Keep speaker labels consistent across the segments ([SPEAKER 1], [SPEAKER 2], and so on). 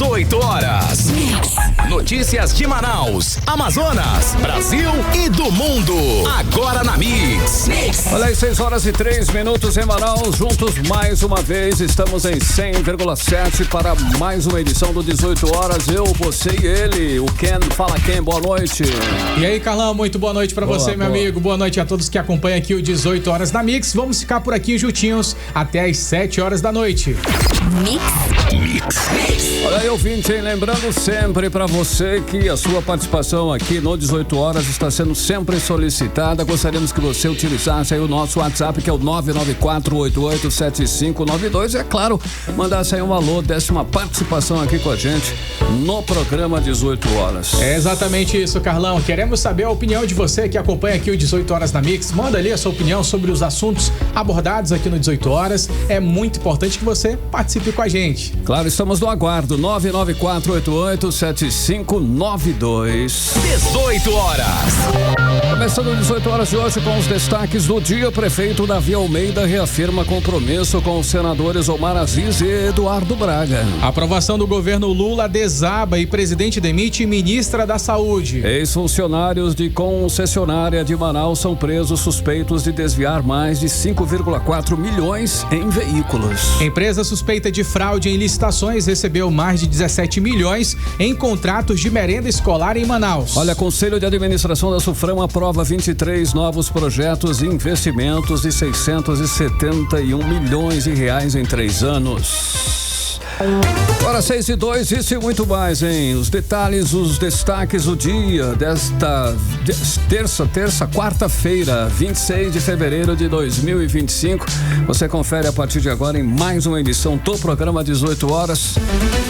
[SPEAKER 1] 18 horas. Notícias de Manaus, Amazonas, Brasil e do mundo. Agora na Mix.
[SPEAKER 2] Olha aí, 6h03 em Manaus. Juntos mais uma vez. Estamos em 100,7 para mais uma edição do 18 horas. Eu, você e ele. O Ken. Fala, Ken. Boa noite.
[SPEAKER 3] E aí, Carlão. Muito boa noite pra você, meu amigo. Boa noite a todos que acompanham aqui o 18 horas na Mix. Vamos ficar por aqui juntinhos até as 7 horas da noite.
[SPEAKER 1] Mix.
[SPEAKER 2] Olha aí, ouvinte, hein? Lembrando sempre pra você que a sua participação aqui no 18 horas está sendo sempre solicitada. Gostaríamos que você utilizasse aí o nosso WhatsApp, que é o 994887592. E é claro, mandasse aí um alô, desse uma participação aqui com a gente no programa 18 horas.
[SPEAKER 3] É exatamente isso, Carlão. Queremos saber a opinião de você que acompanha aqui o 18 horas na Mix. Manda ali a sua opinião sobre os assuntos abordados aqui no 18 horas. É muito importante que você participe com a gente.
[SPEAKER 2] Claro, estamos no aguardo. 994887592.
[SPEAKER 1] 18 horas.
[SPEAKER 2] Começando 18 horas de hoje com os destaques do dia. O prefeito Davi Almeida reafirma compromisso com os senadores Omar Aziz e Eduardo Braga.
[SPEAKER 3] A aprovação do governo Lula desaba e presidente demite ministra da Saúde.
[SPEAKER 2] Ex-funcionários de concessionária de Manaus são presos suspeitos de desviar mais de 5,4 milhões em veículos.
[SPEAKER 3] Empresa suspeita de fraude em licitações recebeu mais de 17 milhões em contratos de merenda escolar em Manaus.
[SPEAKER 2] Olha, Conselho de Administração da Sufrão aprova 23 novos projetos e investimentos de 671 milhões de reais em 3 anos. Agora 6h02, isso e muito mais, hein? Os detalhes, os destaques do dia desta quarta-feira, 26 de fevereiro de 2025. Você confere a partir de agora em mais uma edição do programa 18 horas.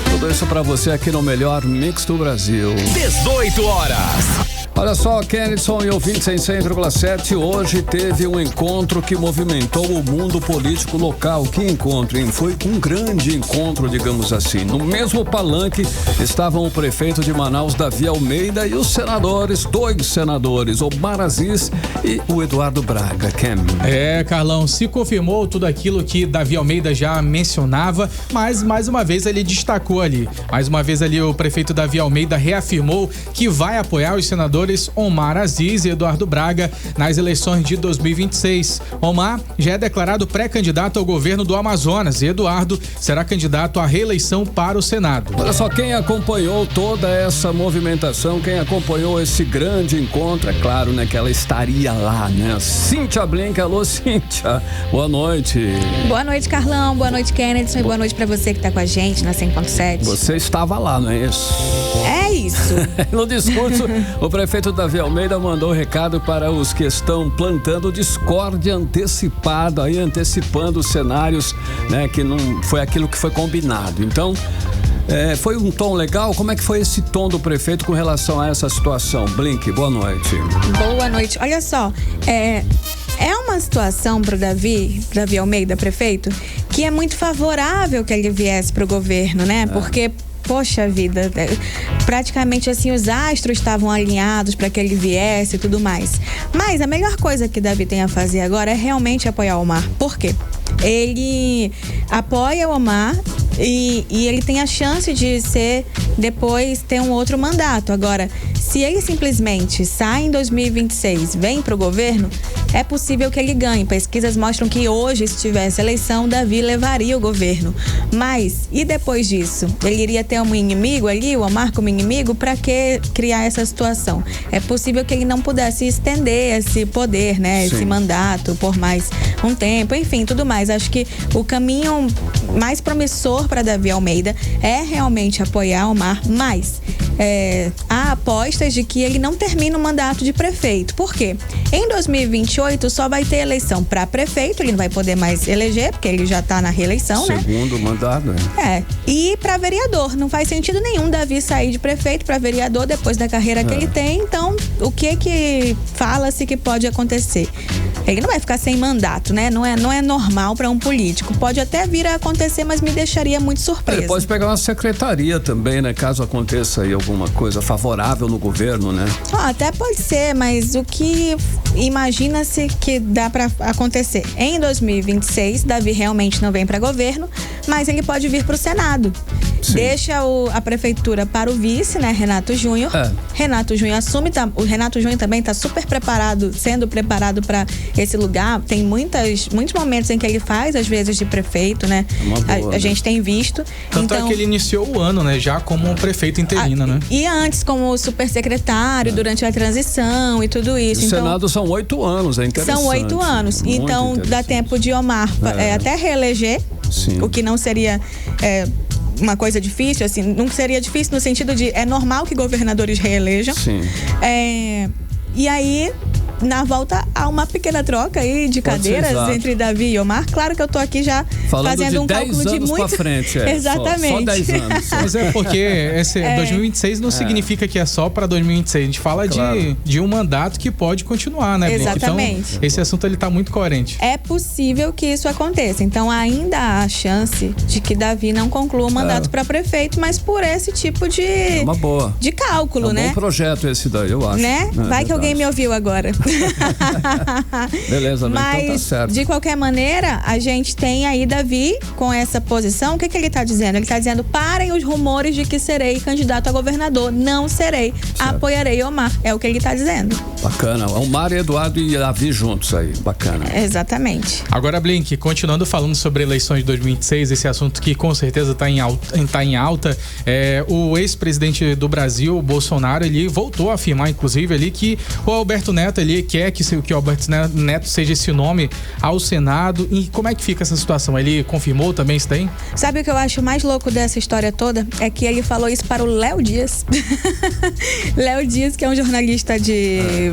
[SPEAKER 2] Tudo isso pra você aqui no melhor Mix do Brasil.
[SPEAKER 1] 18 horas.
[SPEAKER 2] Olha só, Kennedson e ouvintes em 100,7, hoje teve um encontro que movimentou o mundo político local. Que encontro, hein? Foi um grande encontro, digamos assim. No mesmo palanque estavam o prefeito de Manaus, Davi Almeida, e os senadores, 2 senadores, Omar Aziz e o Eduardo Braga. Ken.
[SPEAKER 3] É, Carlão, se confirmou tudo aquilo que Davi Almeida já mencionava, mas mais uma vez ele destacou ali. Mais uma vez ali o prefeito Davi Almeida reafirmou que vai apoiar os senadores Omar Aziz e Eduardo Braga nas eleições de 2026. Omar já é declarado pré-candidato ao governo do Amazonas e Eduardo será candidato à reeleição para o Senado.
[SPEAKER 2] Olha só, quem acompanhou toda essa movimentação, quem acompanhou esse grande encontro, é claro, né, que ela estaria lá, né? Cíntia Blink, alô Cíntia, boa noite.
[SPEAKER 4] Boa noite, Carlão, boa noite, Kennedy, e boa noite pra você que tá com a gente na 100.7.
[SPEAKER 2] Você estava lá, não é isso?
[SPEAKER 4] É isso.
[SPEAKER 2] No discurso, o prefeito Davi Almeida mandou um recado para os que estão plantando discórdia antecipada, aí antecipando os cenários, né, que não foi aquilo que foi combinado. Então, foi um tom legal? Como é que foi esse tom do prefeito com relação a essa situação? Blink, boa noite.
[SPEAKER 4] Boa noite. Olha só, é uma situação pro Davi Almeida, prefeito, que é muito favorável que ele viesse pro governo, né? Porque poxa vida, praticamente assim os astros estavam alinhados para que ele viesse e tudo mais. Mas a melhor coisa que Davi tem a fazer agora é realmente apoiar o Omar. Por quê? Ele apoia o Omar e ele tem a chance de depois ter um outro mandato. Agora, se ele simplesmente sai em 2026, vem pro governo, é possível que ele ganhe. Pesquisas mostram que hoje, se tivesse eleição, Davi levaria o governo. Mas, e depois disso? Ele iria ter um inimigo ali, o Omar como inimigo? Para que criar essa situação? É possível que ele não pudesse estender esse poder, né? Sim. Esse mandato por mais um tempo, enfim, tudo mais. Acho que o caminho mais promissor para Davi Almeida é realmente apoiar o Omar, mas há apostas de que ele não termina o mandato de prefeito. Por quê? Em 2028 só vai ter eleição para prefeito, ele não vai poder mais eleger, porque ele já está na reeleição, né?
[SPEAKER 2] Segundo mandato,
[SPEAKER 4] E para vereador, não faz sentido nenhum Davi sair de prefeito para vereador depois da carreira que ele tem. Então, o que fala-se que pode acontecer? Ele não vai ficar sem mandato, né? Não é normal para um político. Pode até vir a acontecer, mas me deixaria muito surpresa.
[SPEAKER 2] Ele pode pegar uma secretaria também, né? Caso aconteça aí alguma coisa favorável no governo, né?
[SPEAKER 4] Até pode ser, mas o que imagina-se que dá para acontecer? Em 2026, Davi realmente não vem para governo, mas ele pode vir para o Senado. deixa a prefeitura para o vice, né, Renato Júnior. Renato Júnior assume, o Renato Júnior também está super preparado, sendo preparado para esse lugar. Tem muitos momentos em que ele faz, às vezes, de prefeito, né? A gente tem visto.
[SPEAKER 3] Tanto é que ele iniciou o ano, né, já como prefeito interino, né?
[SPEAKER 4] E antes como supersecretário, durante a transição e tudo isso.
[SPEAKER 2] O Senado são 8 anos, é interessante.
[SPEAKER 4] São 8 anos. Então, dá tempo de Omar até reeleger, o que não seria uma coisa difícil, assim, não seria difícil no sentido de é normal que governadores reelejam. E aí, na volta, há uma pequena troca aí de cadeiras entre Davi e Omar. Claro que eu tô aqui já fazendo um cálculo de muito...
[SPEAKER 2] pra frente,
[SPEAKER 4] Exatamente.
[SPEAKER 2] Só 10 anos.
[SPEAKER 3] Mas é porque esse 2026 não significa que é só para 2026. A gente fala de um mandato que pode continuar, né?
[SPEAKER 4] Exatamente.
[SPEAKER 3] Então, esse assunto ele tá muito coerente.
[SPEAKER 4] É possível que isso aconteça. Então, ainda há a chance de que Davi não conclua o mandato para prefeito, mas por esse tipo de...
[SPEAKER 2] uma boa.
[SPEAKER 4] De cálculo, né?
[SPEAKER 2] É um bom projeto esse daí, eu acho.
[SPEAKER 4] Né? Vai que alguém me ouviu agora.
[SPEAKER 2] Beleza,
[SPEAKER 4] mas
[SPEAKER 2] então tá certo.
[SPEAKER 4] De qualquer maneira, a gente tem aí Davi com essa posição. O que ele tá dizendo? Ele tá dizendo: parem os rumores de que serei candidato a governador. Não serei. Apoiarei Omar. É o que ele tá dizendo.
[SPEAKER 2] Bacana. Omar, Eduardo e Davi juntos aí. Bacana.
[SPEAKER 4] Exatamente.
[SPEAKER 3] Agora, Blink, continuando falando sobre eleições de 2026, esse assunto que com certeza tá em alta, o ex-presidente do Brasil, Bolsonaro, ele voltou a afirmar, inclusive, ali que o Alberto Neto, ele quer que o Alberto Neto seja esse nome ao Senado. E como é que fica essa situação? Ele confirmou também isso daí?
[SPEAKER 4] Sabe o que eu acho mais louco dessa história toda? É que ele falou isso para o Léo Dias. Léo Dias, que é um jornalista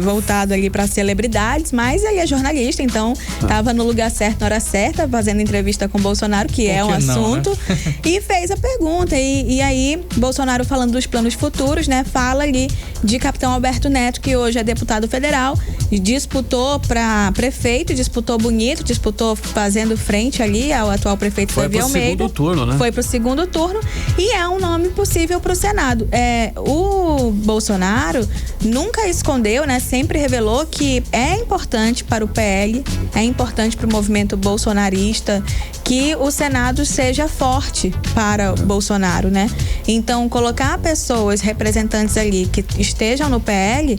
[SPEAKER 4] voltado ali para celebridades, mas ele é jornalista, então estava no lugar certo, na hora certa, fazendo entrevista com o Bolsonaro, que é um assunto, né? E fez a pergunta. E aí, Bolsonaro, falando dos planos futuros, né? Fala ali de Capitão Alberto Neto, que hoje é deputado federal, disputou para prefeito, disputou bonito, disputou fazendo frente ali ao atual prefeito Davi Almeida.
[SPEAKER 2] Foi pro segundo turno, né?
[SPEAKER 4] Foi pro segundo turno e é um nome possível pro Senado. O Bolsonaro nunca escondeu, né? Sempre revelou que é importante para o PL, é importante para o movimento bolsonarista que o Senado seja forte para o Bolsonaro, né? Então, colocar pessoas, representantes ali que estejam no PL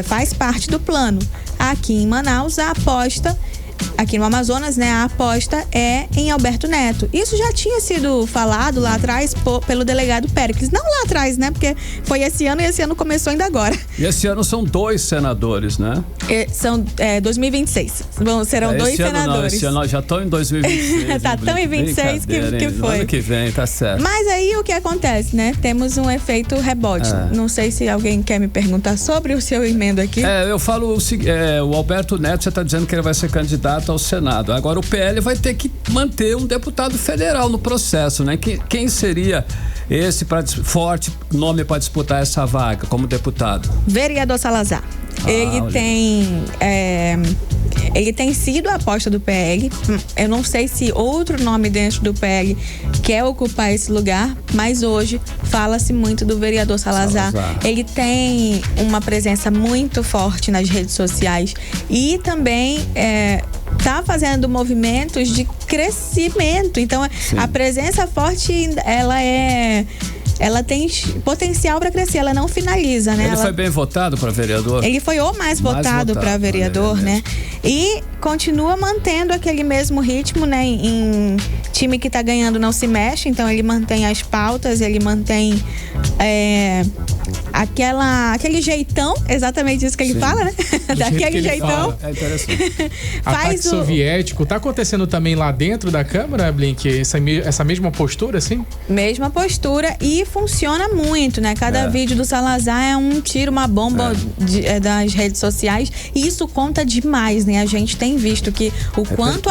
[SPEAKER 4] faz parte do plano. Aqui em Manaus, a aposta, aqui no Amazonas, né, a aposta é em Alberto Neto. Isso já tinha sido falado lá atrás pelo delegado Péricles. Não lá atrás, né, porque foi esse ano e esse ano começou ainda agora.
[SPEAKER 2] E esse ano são 2 senadores, né?
[SPEAKER 4] São 2026. Serão 2 senadores.
[SPEAKER 2] Não, esse ano já estão em 2026.
[SPEAKER 4] Tá tão em 26 que foi.
[SPEAKER 2] Ano que vem, tá certo.
[SPEAKER 4] Mas aí o que acontece, né? Temos um efeito rebote. Não sei se alguém quer me perguntar sobre o seu emendo aqui.
[SPEAKER 2] Eu falo o seguinte, o Alberto Neto, você tá dizendo que ele vai ser candidato ao Senado. Agora o PL vai ter que manter um deputado federal no processo, né? Quem seria esse forte nome para disputar essa vaga como deputado?
[SPEAKER 4] Vereador Salazar. Ele tem sido a aposta do PL. Eu não sei se outro nome dentro do PL quer ocupar esse lugar, mas hoje fala-se muito do vereador Salazar. Ele tem uma presença muito forte nas redes sociais e também está fazendo movimentos de crescimento. Então, a presença forte, ela tem potencial para crescer, ela não finaliza, né?
[SPEAKER 2] Ele foi bem votado para vereador?
[SPEAKER 4] Ele foi o mais votado para vereador, né? E continua mantendo aquele mesmo ritmo, né? Em time que tá ganhando não se mexe, então ele mantém as pautas, ele mantém aquele jeitão, exatamente isso que ele fala, né? Daquele jeitão.
[SPEAKER 2] É interessante.
[SPEAKER 3] Ataque soviético, tá acontecendo também lá dentro da Câmara, Blink, essa mesma postura, assim?
[SPEAKER 4] Mesma postura e funciona muito, né? Cada vídeo do Salazar é um tiro, uma bomba das redes sociais e isso conta demais, né? A gente tem visto que o quanto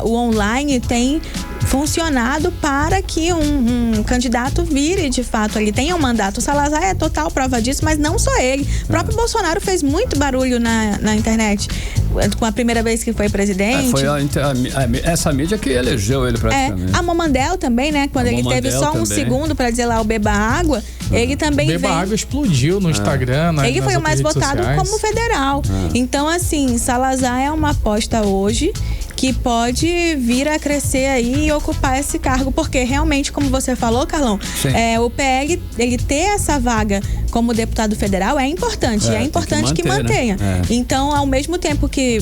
[SPEAKER 4] o online tem funcionado para que um candidato vire de fato ali, tenha um mandato. O Salazar é total prova disso, mas não só ele. O próprio Bolsonaro fez muito barulho na internet com a primeira vez que foi presidente.
[SPEAKER 2] Foi essa mídia que elegeu ele praticamente.
[SPEAKER 4] A Momandel também, né? Quando ele teve só um segundo para dizer lá o Beba Água, ele também
[SPEAKER 3] Beba Água explodiu no Instagram.
[SPEAKER 4] Ele foi o mais votado como federal. Então, assim, Salazar é uma aposta hoje que pode vir a crescer aí e ocupar esse cargo, porque realmente, como você falou, Carlão, o PL, ele ter essa vaga como deputado federal é importante, é importante que mantenha. Né? Então, ao mesmo tempo que,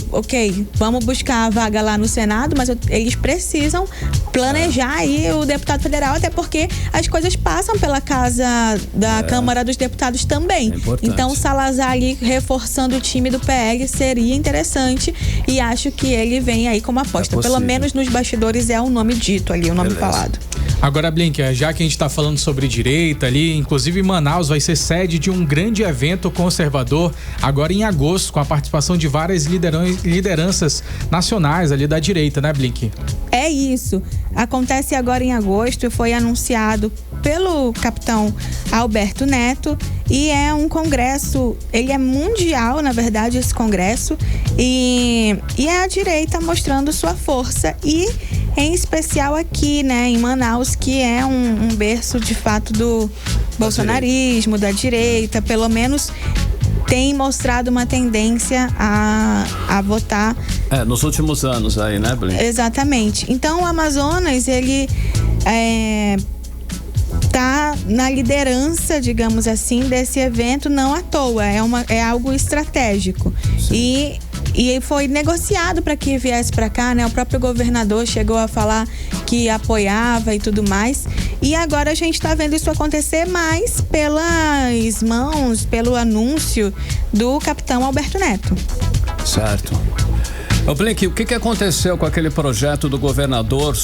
[SPEAKER 4] vamos buscar a vaga lá no Senado, mas eles precisam planejar aí o deputado federal, até porque as coisas passam pela casa da Câmara dos Deputados também. Então, o Salazar ali reforçando o time do PL seria interessante e acho que ele vem aí como aposta. Pelo menos nos bastidores é o nome dito ali, o nome falado.
[SPEAKER 3] Agora, Blink, já que a gente tá falando sobre direita ali, inclusive Manaus vai ser sede de um grande evento conservador agora em agosto, com a participação de várias lideranças nacionais ali da direita, né, Blink?
[SPEAKER 4] É isso. Acontece agora em agosto e foi anunciado pelo capitão Alberto Neto e é um congresso, ele é mundial, na verdade, esse congresso, e é a direita mostrando sua força e em especial aqui, né, em Manaus, que é um berço de fato do bolsonarismo, da direita, pelo menos tem mostrado uma tendência a votar.
[SPEAKER 2] Nos últimos anos aí, né, Blink?
[SPEAKER 4] Exatamente. Então o Amazonas, ele tá na liderança, digamos assim, desse evento não à toa, é algo estratégico. E foi negociado para que viesse para cá, né? O próprio governador chegou a falar que apoiava e tudo mais. E agora a gente está vendo isso acontecer mais pelas mãos, pelo anúncio do capitão Alberto Neto.
[SPEAKER 2] Certo. Ô Blink, o que aconteceu com aquele projeto do governador,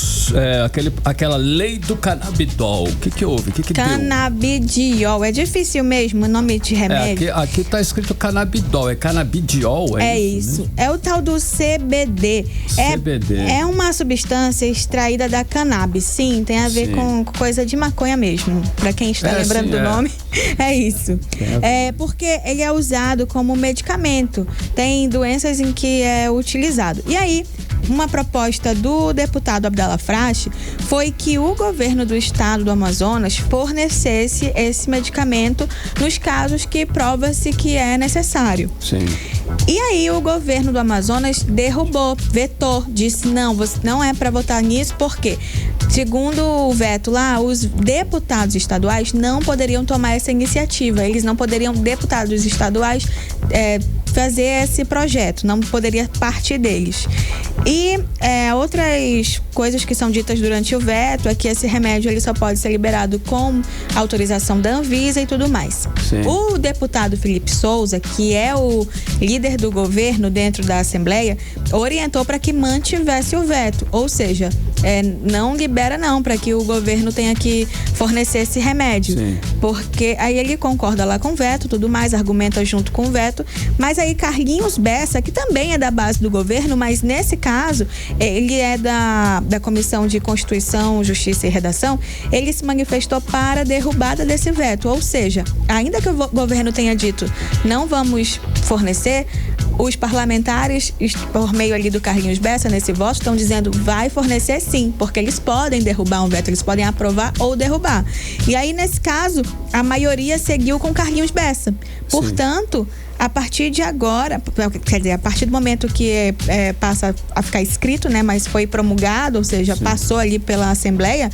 [SPEAKER 2] aquela lei do canabidol? O que houve? O que
[SPEAKER 4] Canabidiol, é difícil mesmo o nome de remédio.
[SPEAKER 2] Aqui tá escrito canabidol, é canabidiol,
[SPEAKER 4] é isso? Né? É o tal do CBD. CBD. É uma substância extraída da cannabis, sim, tem a ver com coisa de maconha mesmo, pra quem está lembrando do nome, é isso. Porque ele é usado como medicamento, tem doenças em que é utilizado. E aí, uma proposta do deputado Abdala Frache foi que o governo do estado do Amazonas fornecesse esse medicamento nos casos que prova-se que é necessário.
[SPEAKER 2] Sim.
[SPEAKER 4] E aí o governo do Amazonas derrubou, vetou, disse não, não é para votar nisso, porque segundo o veto lá, os deputados estaduais não poderiam tomar essa iniciativa, eles não poderiam, deputados estaduais, fazer esse projeto, não poderia partir deles. E outras coisas que são ditas durante o veto é que esse remédio ele só pode ser liberado com autorização da Anvisa e tudo mais.
[SPEAKER 2] Sim.
[SPEAKER 4] O deputado Felipe Souza, que é o líder do governo dentro da Assembleia, orientou para que mantivesse o veto, ou seja, não libera não, para que o governo tenha que fornecer esse remédio.
[SPEAKER 2] Sim.
[SPEAKER 4] Porque aí ele concorda lá com o veto, tudo mais, argumenta junto com o veto, mas aí Carlinhos Bessa, que também é da base do governo, mas nesse caso, ele é da Comissão de Constituição, Justiça e Redação, ele se manifestou para a derrubada desse veto, ou seja, ainda que o governo tenha dito não vamos fornecer, os parlamentares, por meio ali do Carlinhos Bessa, nesse voto, estão dizendo vai fornecer sim, porque eles podem derrubar um veto, eles podem aprovar ou derrubar. E aí, nesse caso, a maioria seguiu com Carlinhos Bessa. Portanto, a partir de agora, quer dizer, a partir do momento que passa a ficar escrito, né, mas foi promulgado, ou seja, passou ali pela Assembleia,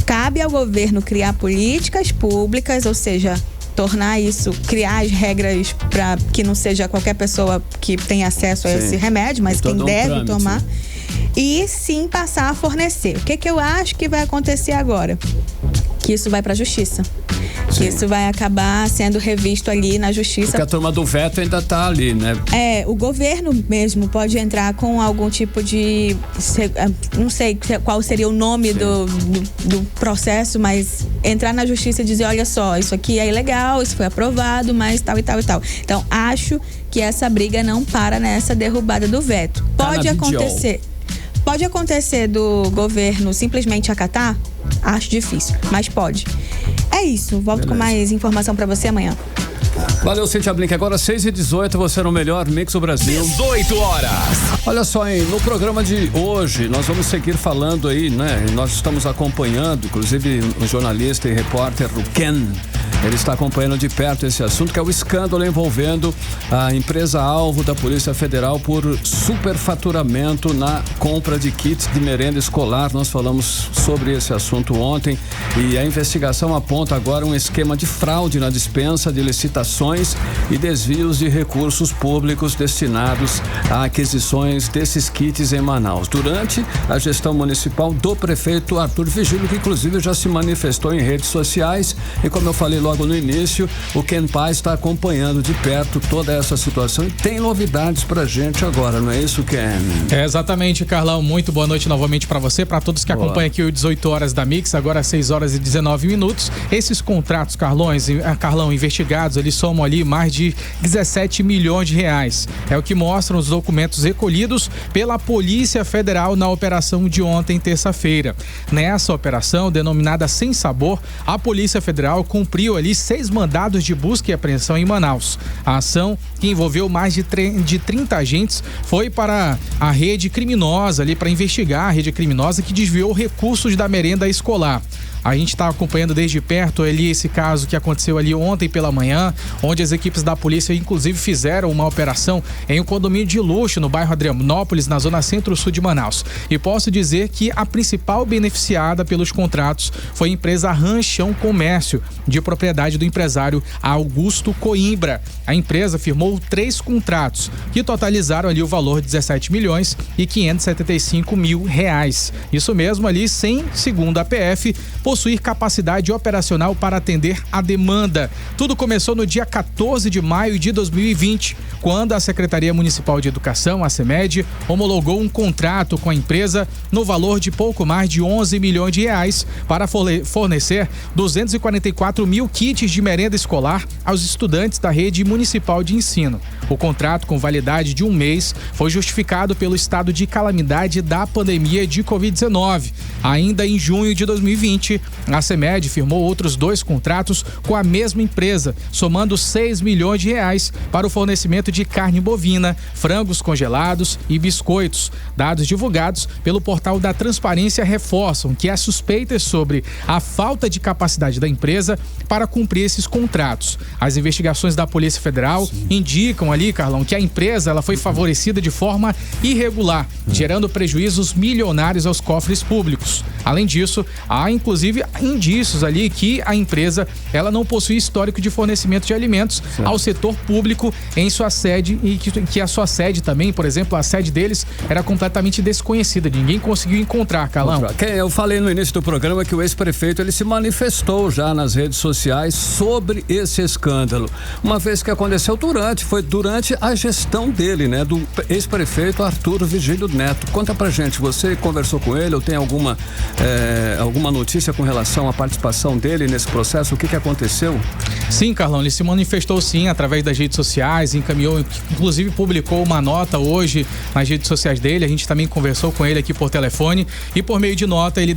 [SPEAKER 4] cabe ao governo criar políticas públicas, ou seja, tornar isso, criar as regras para que não seja qualquer pessoa que tenha acesso a esse remédio, mas quem deve tomar, e sim passar a fornecer. O que eu acho que vai acontecer agora? Que isso vai para a Justiça. Que isso vai acabar sendo revisto ali na Justiça.
[SPEAKER 2] Porque a turma do veto ainda tá ali, né?
[SPEAKER 4] O governo mesmo pode entrar com algum tipo de... Não sei qual seria o nome do processo, mas entrar na Justiça e dizer, olha só, isso aqui é ilegal, isso foi aprovado, mas tal e tal e tal. Então, acho que essa briga não para nessa derrubada do veto. Pode acontecer do governo simplesmente acatar? Acho difícil, mas pode. É isso, volto com mais informação pra você amanhã.
[SPEAKER 2] Valeu, Cíntia Blink. Agora 6h18, você no melhor Mix do Brasil.
[SPEAKER 1] 18 horas.
[SPEAKER 2] Olha só, hein, no programa de hoje nós vamos seguir falando aí, né? Nós estamos acompanhando, inclusive o jornalista e repórter Ken Ele está acompanhando de perto esse assunto, que é o escândalo envolvendo a empresa-alvo da Polícia Federal por superfaturamento na compra de kits de merenda escolar. Nós falamos sobre esse assunto ontem e a investigação aponta agora um esquema de fraude na dispensa de licitações e desvios de recursos públicos destinados a aquisições desses kits em Manaus. Durante a gestão municipal do prefeito Arthur Vigílio, que inclusive já se manifestou em redes sociais, e como eu falei logo no início, o Ken Paz está acompanhando de perto toda essa situação e tem novidades pra gente agora, não é isso, Ken?
[SPEAKER 3] É, exatamente, Carlão. Muito boa noite novamente para você, para todos que acompanham aqui o 18 horas da Mix, agora às 6 horas e 19 minutos. Esses contratos, Carlão, investigados, eles somam ali mais de 17 milhões de reais. É o que mostram os documentos recolhidos pela Polícia Federal na operação de ontem, terça-feira. Nessa operação, denominada Sem Sabor, a Polícia Federal cumpriu ali 6 mandados de busca e apreensão em Manaus. A ação, que envolveu mais de 30 agentes, foi para a rede criminosa ali, para investigar a rede criminosa que desviou recursos da merenda escolar. A gente está acompanhando desde perto ali esse caso que aconteceu ali ontem pela manhã, onde as equipes da polícia inclusive fizeram uma operação em um condomínio de luxo no bairro Adrianópolis, na zona centro-sul de Manaus. E posso dizer que a principal beneficiada pelos contratos foi a empresa Ranchão Comércio, de propriedade do empresário Augusto Coimbra. A empresa firmou 3 contratos, que totalizaram ali o valor de 17 milhões e 575 mil reais. Isso mesmo ali, sem, segundo a PF, possuir capacidade operacional para atender a demanda. Tudo começou no dia 14 de maio de 2020, quando a Secretaria Municipal de Educação, a CEMED, homologou um contrato com a empresa no valor de pouco mais de 11 milhões de reais para fornecer 244 mil kits de merenda escolar aos estudantes da rede municipal de ensino. O contrato, com validade de 1 mês, foi justificado pelo estado de calamidade da pandemia de Covid-19. Ainda em junho de 2020, a CEMED firmou outros 2 contratos com a mesma empresa, somando 6 milhões de reais para o fornecimento de carne bovina, frangos congelados e biscoitos. Dados divulgados pelo portal da Transparência reforçam que as suspeitas sobre a falta de capacidade da empresa para cumprir esses contratos. As investigações da Polícia Federal indicam ali, Carlão, que a empresa ela foi favorecida de forma irregular, gerando prejuízos milionários aos cofres públicos. Além disso, há inclusive indícios ali que a empresa ela não possui histórico de fornecimento de alimentos ao setor público em sua sede, e que a sua sede também, por exemplo, a sede deles era completamente desconhecida, ninguém conseguiu encontrar, Carlão.
[SPEAKER 2] Eu falei no início do programa que o ex-prefeito ele se manifestou já nas redes sociais sobre esse escândalo, uma vez que aconteceu durante a gestão dele, né, do ex-prefeito Arthur Vigílio Neto. Conta pra gente, você conversou com ele ou tem alguma notícia com relação à participação dele nesse processo? O que aconteceu?
[SPEAKER 3] Sim, Carlão, ele se manifestou sim através das redes sociais, encaminhou, inclusive publicou uma nota hoje nas redes sociais dele. A gente também conversou com ele aqui por telefone e por meio de nota ele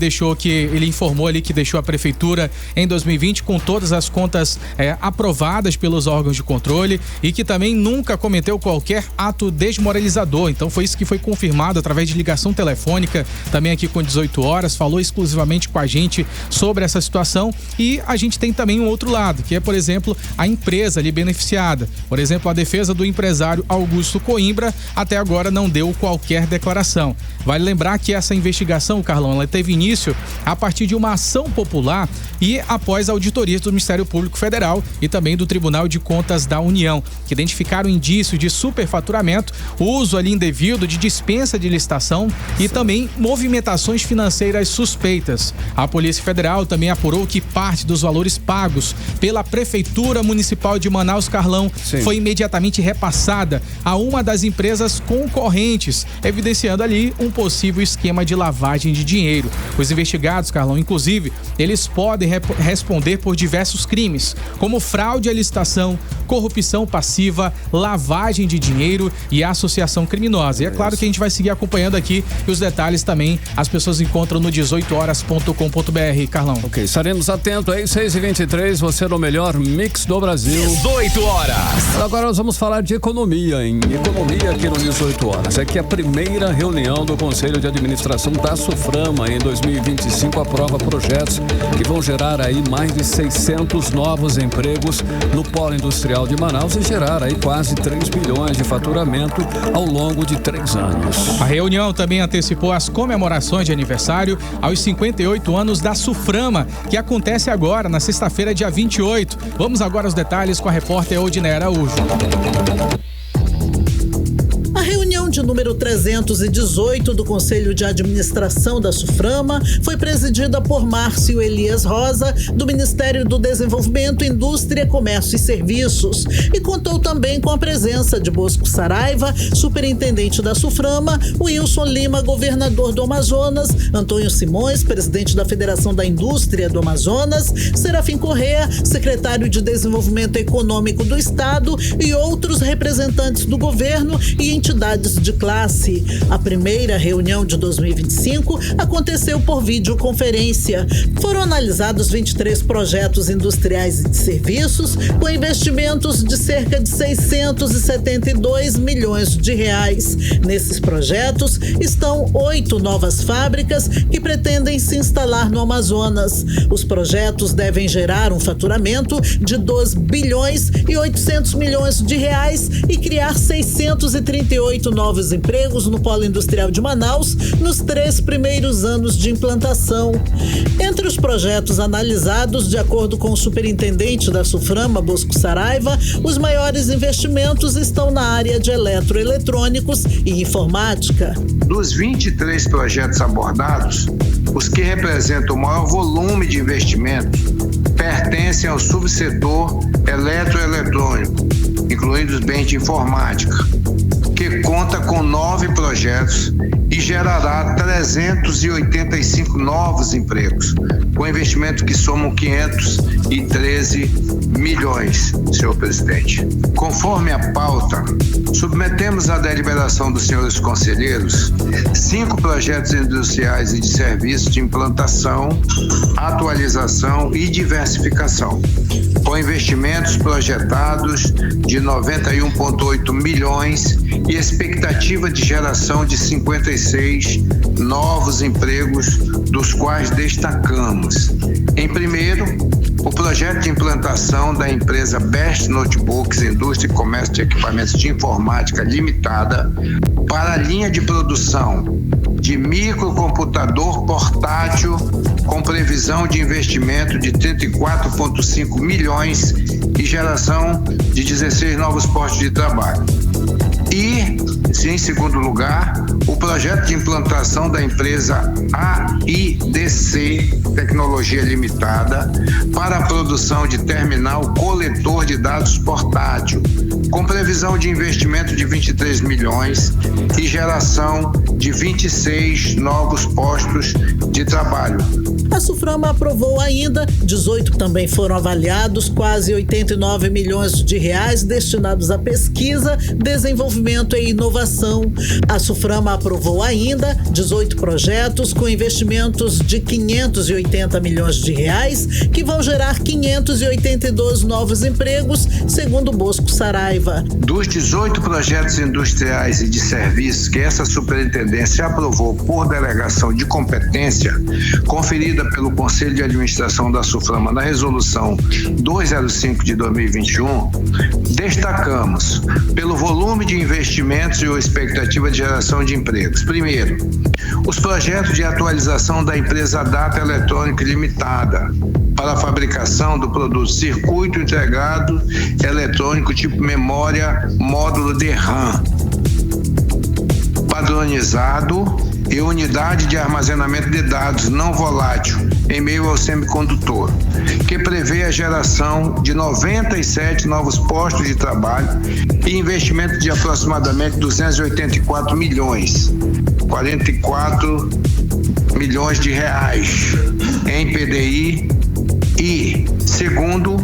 [SPEAKER 3] informou ali que deixou a prefeitura em 2020 com todas as contas aprovadas pelos órgãos de controle e que também nunca cometeu qualquer ato desmoralizador. Então foi isso que foi confirmado através de ligação telefônica, também aqui com 18 horas, falou exclusivamente com a gente sobre essa situação. E a gente tem também um outro lado, que é, por exemplo, a empresa ali beneficiada. Por exemplo, a defesa do empresário Augusto Coimbra até agora não deu qualquer declaração. Vale lembrar que essa investigação, Carlão, ela teve início a partir de uma ação popular e após auditorias do Ministério Público Federal e também do Tribunal de Contas da União, que identificaram indícios de superfaturamento, uso ali indevido de dispensa de licitação e também movimentações financeiras suspeitas. A Polícia Federal também apurou que parte dos valores pagos pela Prefeitura Municipal de Manaus, Carlão, foi imediatamente repassada a uma das empresas concorrentes, evidenciando ali um possível esquema de lavagem de dinheiro. Os investigados, Carlão, inclusive, eles podem responder por diversos crimes, como fraude à licitação, corrupção passiva, lavagem de dinheiro e associação criminosa. E é claro que a gente vai seguir acompanhando aqui e os detalhes também as pessoas encontram no 18horas.com.br Carlão.
[SPEAKER 2] Ok, estaremos atentos aí, 6h23, você no melhor mix do Brasil.
[SPEAKER 1] 18 horas.
[SPEAKER 2] Agora nós vamos falar de economia, hein? Economia aqui no 18 horas. É que a primeira reunião do Conselho de Administração da SUFRAMA em 2025 aprova projetos que vão gerar aí mais de 600 novos empregos no polo industrial de Manaus e gerar aí quase 3 bilhões de faturamento ao longo de 3 anos.
[SPEAKER 3] A reunião também antecipou as comemorações de aniversário aos 58 anos da SUFRAMA, que acontece agora, na sexta-feira, dia 28. Vamos agora aos detalhes com a repórter Odinei Araújo.
[SPEAKER 5] A reunião de número 318 do Conselho de Administração da SUFRAMA foi presidida por Márcio Elias Rosa, do Ministério do Desenvolvimento, Indústria, Comércio e Serviços, e contou também com a presença de Bosco Saraiva, superintendente da SUFRAMA, Wilson Lima, governador do Amazonas, Antônio Simões, presidente da Federação da Indústria do Amazonas, Serafim Correa, secretário de Desenvolvimento Econômico do Estado, e outros representantes do governo e entidades de classe. A primeira reunião de 2025 aconteceu por videoconferência. Foram analisados 23 projetos industriais e de serviços com investimentos de cerca de 672 milhões de reais. Nesses projetos estão 8 novas fábricas que pretendem se instalar no Amazonas. Os projetos devem gerar um faturamento de 2 bilhões e 800 milhões de reais e criar 638 novos empregos no polo industrial de Manaus nos 3 primeiros anos de implantação. Entre os projetos analisados, de acordo com o superintendente da SUFRAMA, Bosco Saraiva, os maiores investimentos estão na área de eletroeletrônicos e informática.
[SPEAKER 6] Dos 23 projetos abordados, os que representam o maior volume de investimento pertencem ao subsetor eletroeletrônico, incluindo os bens de informática, que conta com 9 projetos e gerará 385 novos empregos, com investimento que somam 513 milhões, senhor presidente. Conforme a pauta, submetemos à deliberação dos senhores conselheiros 5 projetos industriais e de serviços de implantação, atualização e diversificação, com investimentos projetados de 91,8 milhões e expectativa de geração de 56 novos empregos, dos quais destacamos, em primeiro, o projeto de implantação da empresa Best Notebooks, Indústria e Comércio de Equipamentos de Informática Limitada, para a linha de produção de microcomputador portátil, com previsão de investimento de 34,5 milhões e geração de 16 novos postos de trabalho. E, em segundo lugar, o projeto de implantação da empresa AIDC Tecnologia Limitada para a produção de terminal coletor de dados portátil, com previsão de investimento de 23 milhões e geração de 26 novos postos de trabalho.
[SPEAKER 5] A SUFRAMA aprovou ainda, 18 também foram avaliados, quase 89 milhões de reais destinados à pesquisa, desenvolvimento e inovação. A SUFRAMA aprovou ainda 18 projetos com investimentos de 580 milhões de reais, que vão gerar 582 novos empregos, segundo Bosco Saraiva.
[SPEAKER 6] Dos 18 projetos industriais e de serviços que essa superintendência aprovou por delegação de competência, conferida pelo Conselho de Administração da SUFRAMA na Resolução 205 de 2021, destacamos pelo volume de investimentos e a expectativa de geração de empregos. Primeiro, os projetos de atualização da empresa Data Eletrônica Limitada para a fabricação do produto circuito integrado eletrônico tipo memória módulo de RAM padronizado e unidade de armazenamento de dados não volátil em meio ao semicondutor, que prevê a geração de 97 novos postos de trabalho e investimento de aproximadamente 284 milhões, 44 milhões de reais em PDI. E, segundo,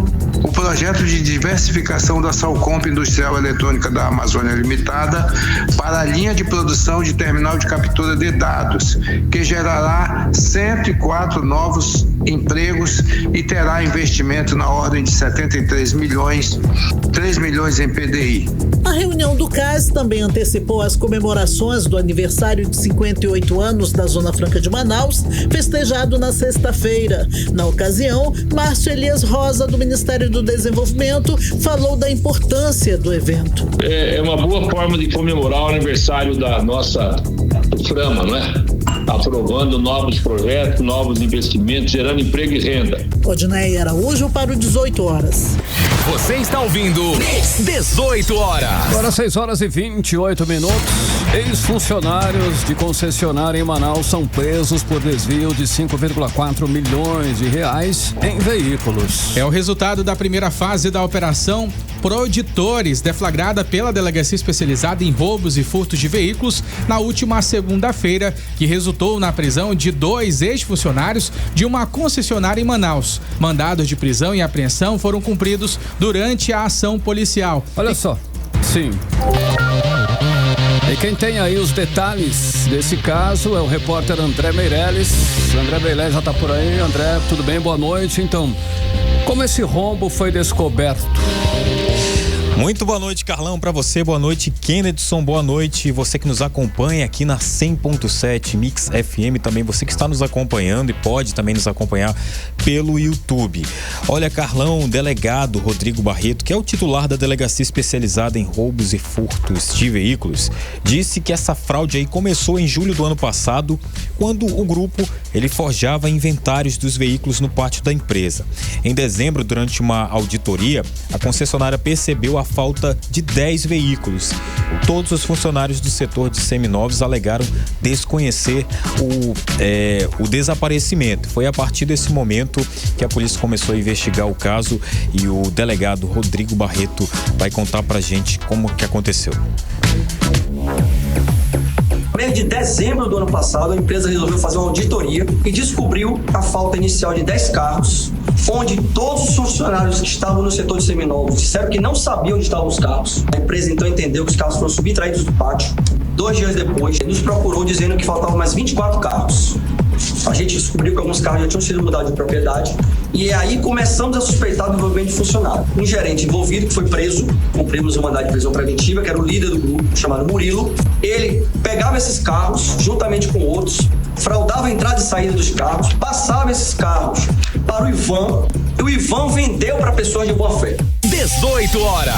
[SPEAKER 6] o projeto de diversificação da Salcomp Industrial Eletrônica da Amazônia Limitada para a linha de produção de terminal de captura de dados, que gerará 104 novos empregos e terá investimento na ordem de 73 milhões, 3 milhões em PDI.
[SPEAKER 5] A reunião do CAS também antecipou as comemorações do aniversário de 58 anos da Zona Franca de Manaus, festejado na sexta-feira. Na ocasião, Márcio Elias Rosa, do Ministério do Desenvolvimento, falou da importância do evento.
[SPEAKER 7] É uma boa forma de comemorar o aniversário da nossa Frama, não é? Aprovando novos projetos, novos investimentos, gerando emprego e renda.
[SPEAKER 5] Odinei Araújo para o 18 horas.
[SPEAKER 1] Você está ouvindo 18 horas.
[SPEAKER 2] Agora 6h28. Ex-funcionários de concessionária em Manaus são presos por desvio de 5,4 milhões de reais em veículos.
[SPEAKER 3] É o resultado da primeira fase da operação Proditores, deflagrada pela Delegacia Especializada em Roubos e Furtos de Veículos na última segunda-feira, que resultou na prisão de 2 ex-funcionários de uma concessionária em Manaus. Mandados de prisão e apreensão foram cumpridos durante a ação policial.
[SPEAKER 2] Olha só, sim. E quem tem aí os detalhes desse caso é o repórter André Meirelles. André Meirelles já está por aí. André, tudo bem? Boa noite. Então, como esse rombo foi descoberto?
[SPEAKER 8] Muito boa noite, Carlão, para você, boa noite, Kennedson, boa noite, você que nos acompanha aqui na 100.7 Mix FM, também você que está nos acompanhando e pode também nos acompanhar pelo YouTube. Olha, Carlão, o delegado Rodrigo Barreto, que é o titular da Delegacia Especializada em Roubos e Furtos de Veículos, disse que essa fraude aí começou em julho do ano passado, quando o grupo ele forjava inventários dos veículos no pátio da empresa. Em dezembro, durante uma auditoria, a concessionária percebeu a falta de 10 veículos. Todos os funcionários do setor de seminovos alegaram desconhecer o desaparecimento. Foi a partir desse momento que a polícia começou a investigar o caso e o delegado Rodrigo Barreto vai contar pra gente como que aconteceu.
[SPEAKER 9] No mês de dezembro do ano passado, a empresa resolveu fazer uma auditoria e descobriu a falta inicial de 10 carros, onde todos os funcionários que estavam no setor de seminovos disseram que não sabiam onde estavam os carros. A empresa então entendeu que os carros foram subtraídos do pátio. 2 dias depois, nos procurou dizendo que faltavam mais 24 carros. A gente descobriu que alguns carros já tinham sido mudados de propriedade e aí começamos a suspeitar do envolvimento de funcionário. Um gerente envolvido que foi preso, cumprimos o mandado de prisão preventiva, que era o líder do grupo, chamado Murilo. Ele pegava esses carros, juntamente com outros, fraudava a entrada e saída dos carros, passava esses carros para o Ivan e o Ivan vendeu para pessoas de boa fé.
[SPEAKER 1] 18 horas.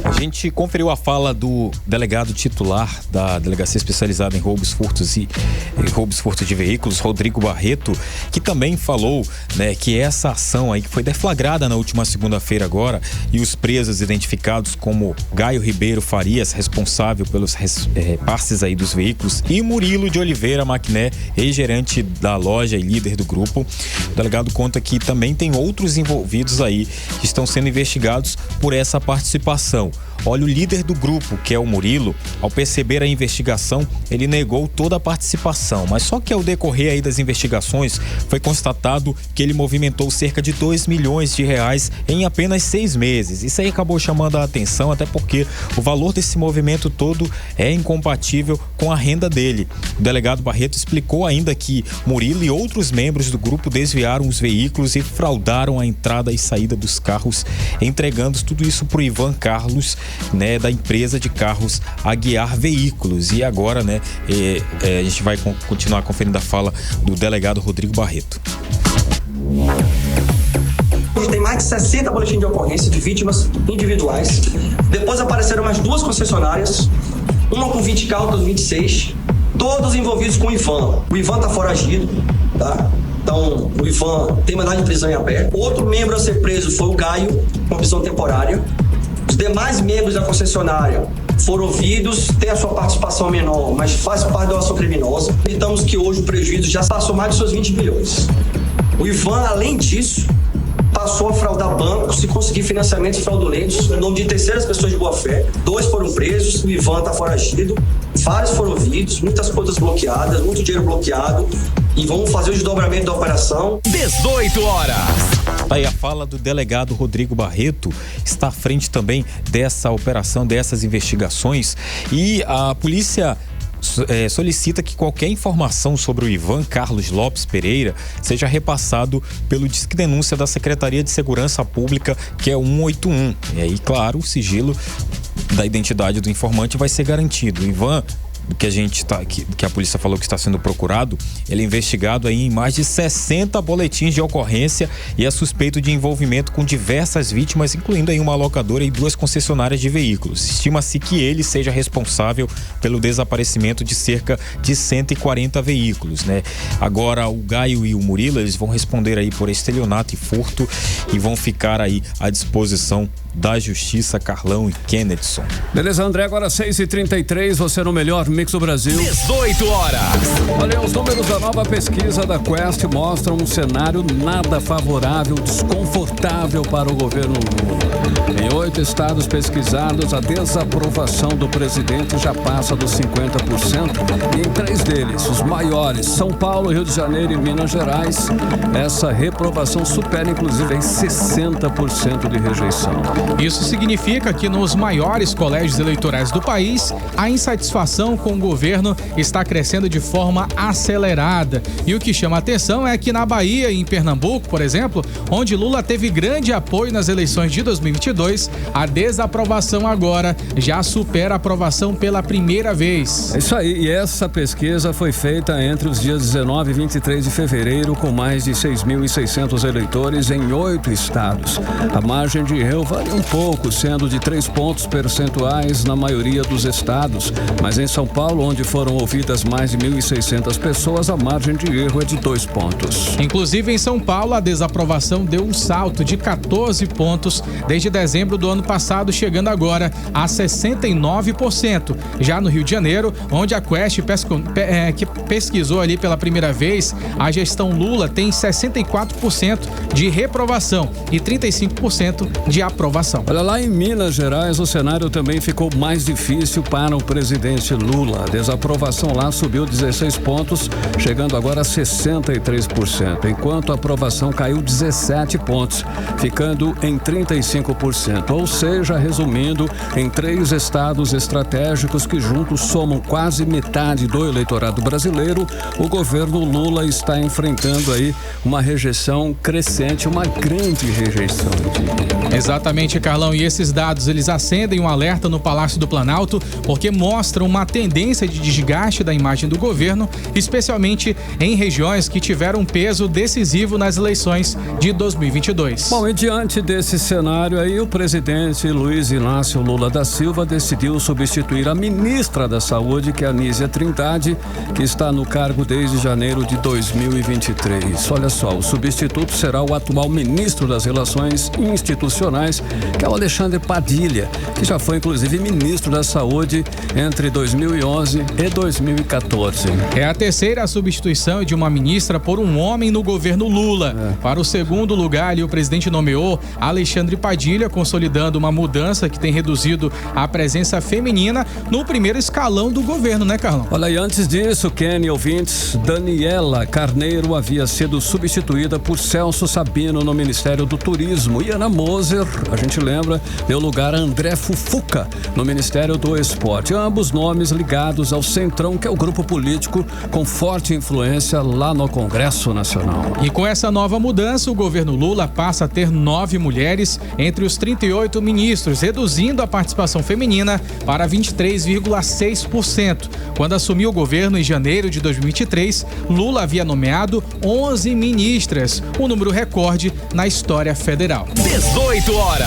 [SPEAKER 8] A gente conferiu a fala do delegado titular da Delegacia Especializada em Roubos, Furtos de Veículos, Rodrigo Barreto, que também falou, né, que essa ação aí que foi deflagrada na última segunda-feira agora e os presos identificados como Gaio Ribeiro Farias, responsável pelos repasses aí dos veículos, e Murilo de Oliveira Maquiné, ex-gerente da loja e líder do grupo. O delegado conta que também tem outros envolvidos aí que estão sendo investigados por essa participação. Olha, o líder do grupo, que é o Murilo, ao perceber a investigação, ele negou toda a participação, mas só que ao decorrer aí das investigações foi constatado que ele movimentou cerca de 2 milhões de reais em apenas 6 meses. Isso aí acabou chamando a atenção, até porque o valor desse movimento todo é incompatível com a renda dele. O delegado Barreto explicou ainda que Murilo e outros membros do grupo desviaram os veículos e fraudaram a entrada e saída dos carros, entregando tudo isso para o Ivan Carlos, né, da empresa de carros Aguiar Veículos. E agora, né, a gente vai continuar conferindo a fala do delegado Rodrigo Barreto.
[SPEAKER 9] A gente tem mais de 60 boletins de ocorrência de vítimas individuais. Depois apareceram mais 2 concessionárias, uma com 20 carros, outra com 26, todos envolvidos com o Ivan. O Ivan tá foragido, tá? Então, o Ivan tem mandado de prisão em aberto. Outro membro a ser preso foi o Gaio, com prisão temporária. Os demais membros da concessionária foram ouvidos, têm a sua participação menor, mas faz parte da ação criminosa. Acreditamos que hoje o prejuízo já passou mais de seus 20 bilhões. O Ivan, além disso, passou a fraudar bancos e conseguir financiamentos fraudulentos no nome de terceiras pessoas de boa fé. 2 foram presos, o Ivan está foragido, vários foram ouvidos, muitas contas bloqueadas, muito dinheiro bloqueado, e vamos fazer o desdobramento da operação.
[SPEAKER 1] 18 horas.
[SPEAKER 8] Aí a fala do delegado Rodrigo Barreto está à frente também dessa operação, dessas investigações, e a polícia solicita que qualquer informação sobre o Ivan Carlos Lopes Pereira seja repassado pelo Disque Denúncia da Secretaria de Segurança Pública, que é 181. E aí, claro, o sigilo da identidade do informante vai ser garantido. O Ivan, que a polícia falou que está sendo procurado, ele é investigado aí em mais de 60 boletins de ocorrência e é suspeito de envolvimento com diversas vítimas, incluindo aí uma locadora e 2 concessionárias de veículos. Estima-se que ele seja responsável pelo desaparecimento de cerca de 140 veículos, né? Agora, o Gaio e o Murilo, eles vão responder aí por estelionato e furto e vão ficar aí à disposição da Justiça. Carlão e Kennedson.
[SPEAKER 2] Beleza, André, agora 6h33, você no melhor Mix do Brasil.
[SPEAKER 1] 18 horas.
[SPEAKER 2] Olha, os números da nova pesquisa da Quest mostram um cenário nada favorável, desconfortável para o governo Lula. Em 8 estados pesquisados, a desaprovação do presidente já passa dos 50%. E em 3 deles, os maiores, São Paulo, Rio de Janeiro e Minas Gerais, essa reprovação supera inclusive em 60% de rejeição.
[SPEAKER 3] Isso significa que nos maiores colégios eleitorais do país, a insatisfação com o governo está crescendo de forma acelerada. E o que chama a atenção é que na Bahia e em Pernambuco, por exemplo, onde Lula teve grande apoio nas eleições de 2022, a desaprovação agora já supera a aprovação pela primeira vez.
[SPEAKER 2] É isso aí, e essa pesquisa foi feita entre os dias 19 e 23 de fevereiro, com mais de 6.600 eleitores em 8 estados. A margem de erro varia um pouco, sendo de 3 pontos percentuais na maioria dos estados, mas em São Paulo, onde foram ouvidas mais de 1.600 pessoas, a margem de erro é de 2 pontos.
[SPEAKER 3] Inclusive em São Paulo, a desaprovação deu um salto de 14 pontos desde dezembro do ano passado, chegando agora a 69%. Já no Rio de Janeiro, onde a Quest que pesquisou ali pela primeira vez, a gestão Lula tem 64% de reprovação e 35% de aprovação.
[SPEAKER 2] Olha, lá em Minas Gerais, o cenário também ficou mais difícil para o presidente Lula. A desaprovação lá subiu 16 pontos, chegando agora a 63%, enquanto a aprovação caiu 17 pontos, ficando em 35%. Ou seja, resumindo, em 3 estados estratégicos que juntos somam quase metade do eleitorado brasileiro, o governo Lula está enfrentando aí uma rejeição crescente, uma grande rejeição.
[SPEAKER 3] Exatamente, Carlão, e esses dados, eles acendem um alerta no Palácio do Planalto, porque mostram uma tendência de desgaste da imagem do governo, especialmente em regiões que tiveram um peso decisivo nas eleições de 2022.
[SPEAKER 2] Bom, e diante desse cenário aí, o presidente Luiz Inácio Lula da Silva decidiu substituir a ministra da Saúde, que é a Anísia Trindade, que está no cargo desde janeiro de 2023. Olha só, o substituto será o atual ministro das Relações Institucionais, que é o Alexandre Padilha, que já foi inclusive ministro da Saúde entre 2011 e 2014.
[SPEAKER 3] É a terceira substituição de uma ministra por um homem no governo Lula. Para o segundo lugar, o presidente nomeou Alexandre Padilha, consolidando uma mudança que tem reduzido a presença feminina no primeiro escalão do governo, né, Carlão?
[SPEAKER 2] Olha, e antes disso, Kenny, ouvintes, Daniela Carneiro havia sido substituída por Celso Sabino no Ministério do Turismo e Ana Moser, a gente lembra, deu lugar a André Fufuca no Ministério do Esporte. Ambos nomes ligados ao Centrão, que é o grupo político com forte influência lá no Congresso Nacional.
[SPEAKER 3] E com essa nova mudança, o governo Lula passa a ter 9 mulheres entre os 38 ministros, reduzindo a participação feminina para 23,6%. Quando assumiu o governo em janeiro de 2023, Lula havia nomeado 11 ministras, um número recorde na história federal.
[SPEAKER 1] 18 horas.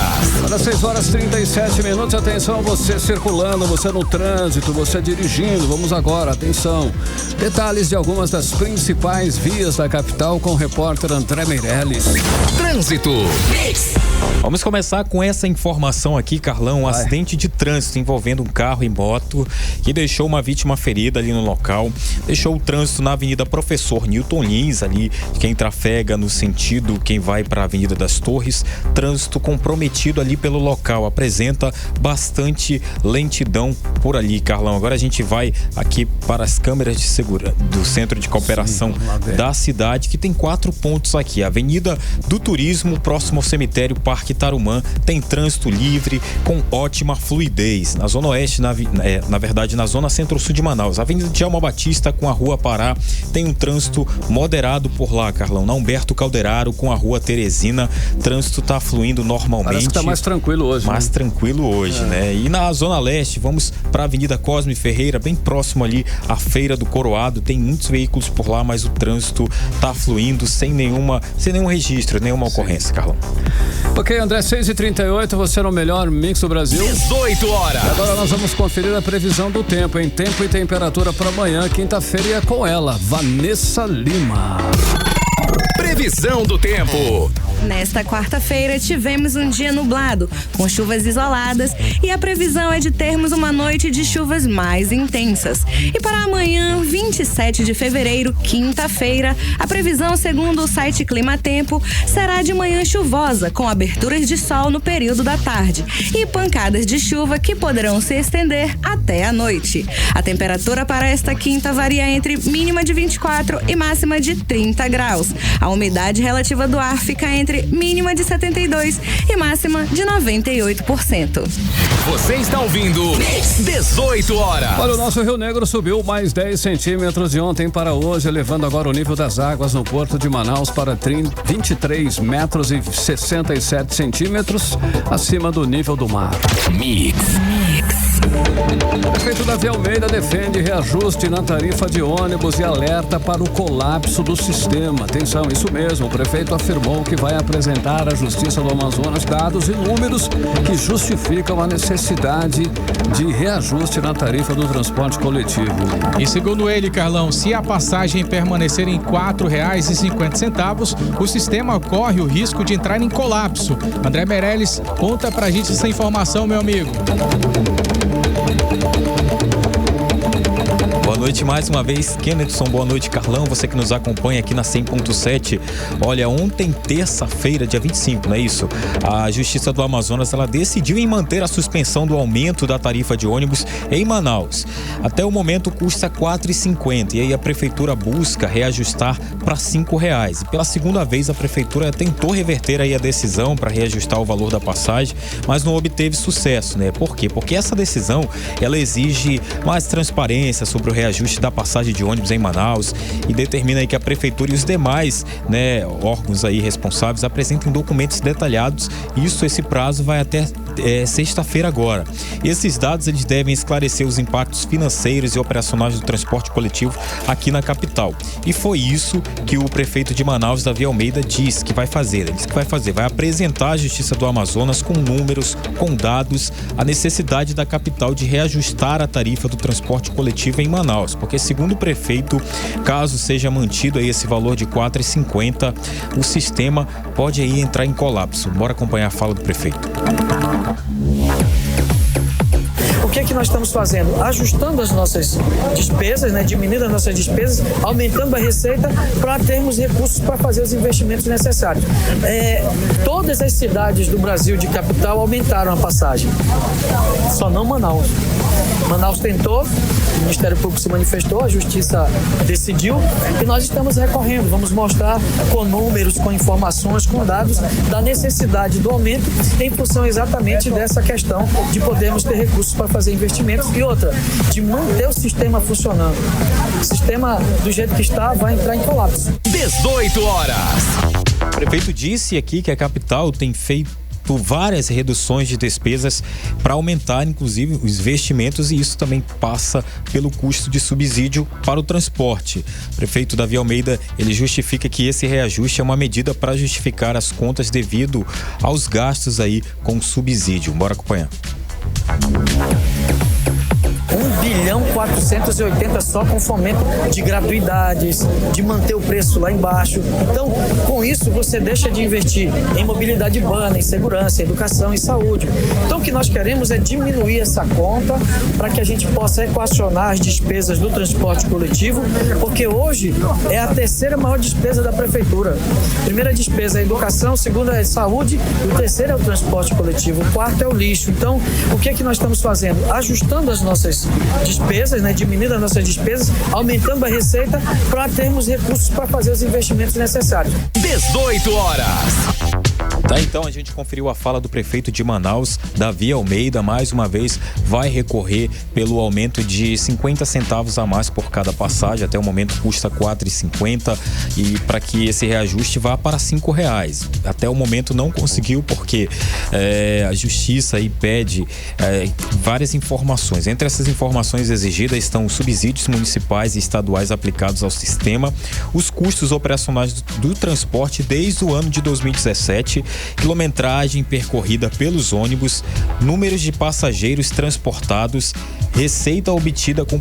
[SPEAKER 2] Às 6h37, atenção, você circulando, você no trânsito, você dirigindo, vamos agora, atenção. Detalhes de algumas das principais vias da capital com o repórter André Meirelles.
[SPEAKER 1] Trânsito.
[SPEAKER 8] Vamos começar com essa informação aqui, Carlão. Um acidente de trânsito envolvendo um carro e moto que deixou uma vítima ferida ali no local. Deixou o trânsito na Avenida Professor Newton Lins, ali, quem trafega no sentido, quem vai para a Avenida das Torres. Trânsito comprometido ali pelo local. Apresenta bastante lentidão por ali, Carlão. Agora a gente gente vai aqui para as câmeras de segurança do Centro de Cooperação da cidade, que tem 4 pontos aqui. Avenida do Turismo, próximo ao cemitério Parque Tarumã, tem trânsito livre com ótima fluidez. Na Zona Oeste, na verdade, na Zona Centro-Sul de Manaus, Avenida Djalma Batista com a Rua Pará, tem um trânsito moderado por lá, Carlão. Na Humberto Calderaro com a Rua Teresina, trânsito tá fluindo normalmente.
[SPEAKER 2] Parece que tá mais tranquilo hoje.
[SPEAKER 8] Mais tranquilo hoje, né? E na Zona Leste, vamos para a Avenida Cosme Ferreira, bem próximo ali à Feira do Coroado, tem muitos veículos por lá, mas o trânsito tá fluindo sem nenhum registro, nenhuma ocorrência, Carlão.
[SPEAKER 2] Ok, André, 6h38, você no melhor mix do Brasil.
[SPEAKER 1] 18 horas.
[SPEAKER 2] Agora nós vamos conferir a previsão do tempo, em tempo e temperatura para amanhã, quinta-feira, e é com ela, Vanessa Lima.
[SPEAKER 1] Previsão do tempo.
[SPEAKER 10] Nesta quarta-feira tivemos um dia nublado, com chuvas isoladas, e a previsão é de termos uma noite de chuvas mais intensas. E para amanhã, 27 de fevereiro, quinta-feira, a previsão, segundo o site Clima Tempo, será de manhã chuvosa, com aberturas de sol no período da tarde e pancadas de chuva que poderão se estender até a noite. A temperatura para esta quinta varia entre mínima de 24 e máxima de 30 graus. A umidade relativa do ar fica entre mínima de 72 e máxima de 98%.
[SPEAKER 1] Você está ouvindo 18 horas.
[SPEAKER 2] Olha, o nosso Rio Negro subiu mais 10 centímetros de ontem para hoje, elevando agora o nível das águas no Porto de Manaus para 23 metros e 67 centímetros acima do nível do mar.
[SPEAKER 1] Mix.
[SPEAKER 2] O prefeito Davi Almeida defende reajuste na tarifa de ônibus e alerta para o colapso do sistema. Atenção, isso mesmo, o prefeito afirmou que vai apresentar à Justiça do Amazonas dados e números que justificam a necessidade de reajuste na tarifa do transporte coletivo.
[SPEAKER 3] E segundo ele, Carlão, se a passagem permanecer em R$ 4,50, o sistema corre o risco de entrar em colapso. André Meirelles, conta pra gente essa informação, meu amigo.
[SPEAKER 8] Boa noite mais uma vez, Kennedson, boa noite, Carlão, você que nos acompanha aqui na 100.7. Olha, ontem, terça-feira, dia 25, não é isso? A Justiça do Amazonas, ela decidiu em manter a suspensão do aumento da tarifa de ônibus em Manaus. Até o momento custa R$ 4,50 e aí a prefeitura busca reajustar para R$ 5,00. E pela segunda vez a prefeitura tentou reverter aí a decisão para reajustar o valor da passagem, mas não obteve sucesso, né? Por quê? Porque essa decisão, ela exige mais transparência sobre o reajuste da passagem de ônibus em Manaus e determina aí que a prefeitura e os demais, né, órgãos aí responsáveis apresentem documentos detalhados. Esse prazo vai até sexta-feira agora. E esses dados, eles devem esclarecer os impactos financeiros e operacionais do transporte coletivo aqui na capital. E foi isso que o prefeito de Manaus, Davi Almeida, disse que vai fazer. Ele disse que vai apresentar à Justiça do Amazonas com números, com dados, a necessidade da capital de reajustar a tarifa do transporte coletivo em Manaus, porque segundo o prefeito, caso seja mantido aí esse valor de R$ 4,50, o sistema pode aí entrar em colapso. Bora acompanhar a fala do prefeito.
[SPEAKER 11] O que é que nós estamos fazendo? Ajustando as nossas despesas, né? Diminuindo as nossas despesas, aumentando a receita para termos recursos para fazer os investimentos necessários. Todas as cidades do Brasil de capital aumentaram a passagem, só não Manaus. Manaus tentou, o Ministério Público se manifestou, a Justiça decidiu e nós estamos recorrendo. Vamos mostrar com números, com informações, com dados da necessidade do aumento em função exatamente dessa questão de podermos ter recursos para fazer investimentos e outra, de manter o sistema funcionando. O sistema, do jeito que está, vai entrar em colapso.
[SPEAKER 1] 18 horas.
[SPEAKER 8] O prefeito disse aqui que a capital tem feito várias reduções de despesas para aumentar, inclusive, os investimentos, e isso também passa pelo custo de subsídio para o transporte. O prefeito Davi Almeida, ele justifica que esse reajuste é uma medida para justificar as contas devido aos gastos aí com subsídio. Bora acompanhar.
[SPEAKER 11] 1,480 bilhão só com fomento de gratuidades, de manter o preço lá embaixo. Então, com isso, você deixa de investir em mobilidade urbana, em segurança, em educação e saúde. Então, o que nós queremos é diminuir essa conta para que a gente possa equacionar as despesas do transporte coletivo, porque hoje é a terceira maior despesa da prefeitura. Primeira despesa é a educação, segunda é a saúde, e o terceiro é o transporte coletivo, o quarto é o lixo. Então, o que é que nós estamos fazendo? Ajustando as nossas despesas, né? Diminuindo as nossas despesas, aumentando a receita para termos recursos para fazer os investimentos necessários.
[SPEAKER 1] 18 horas.
[SPEAKER 8] Tá, então a gente conferiu a fala do prefeito de Manaus, Davi Almeida, mais uma vez vai recorrer pelo aumento de 50 centavos a mais por cada passagem, até o momento custa R$ 4,50 e para que esse reajuste vá para R$ 5,00. Até o momento não conseguiu porque a justiça aí pede várias informações. Entre essas informações exigidas estão os subsídios municipais e estaduais aplicados ao sistema, os custos operacionais do transporte desde o ano de 2017, quilometragem percorrida pelos ônibus, números de passageiros transportados, receita obtida com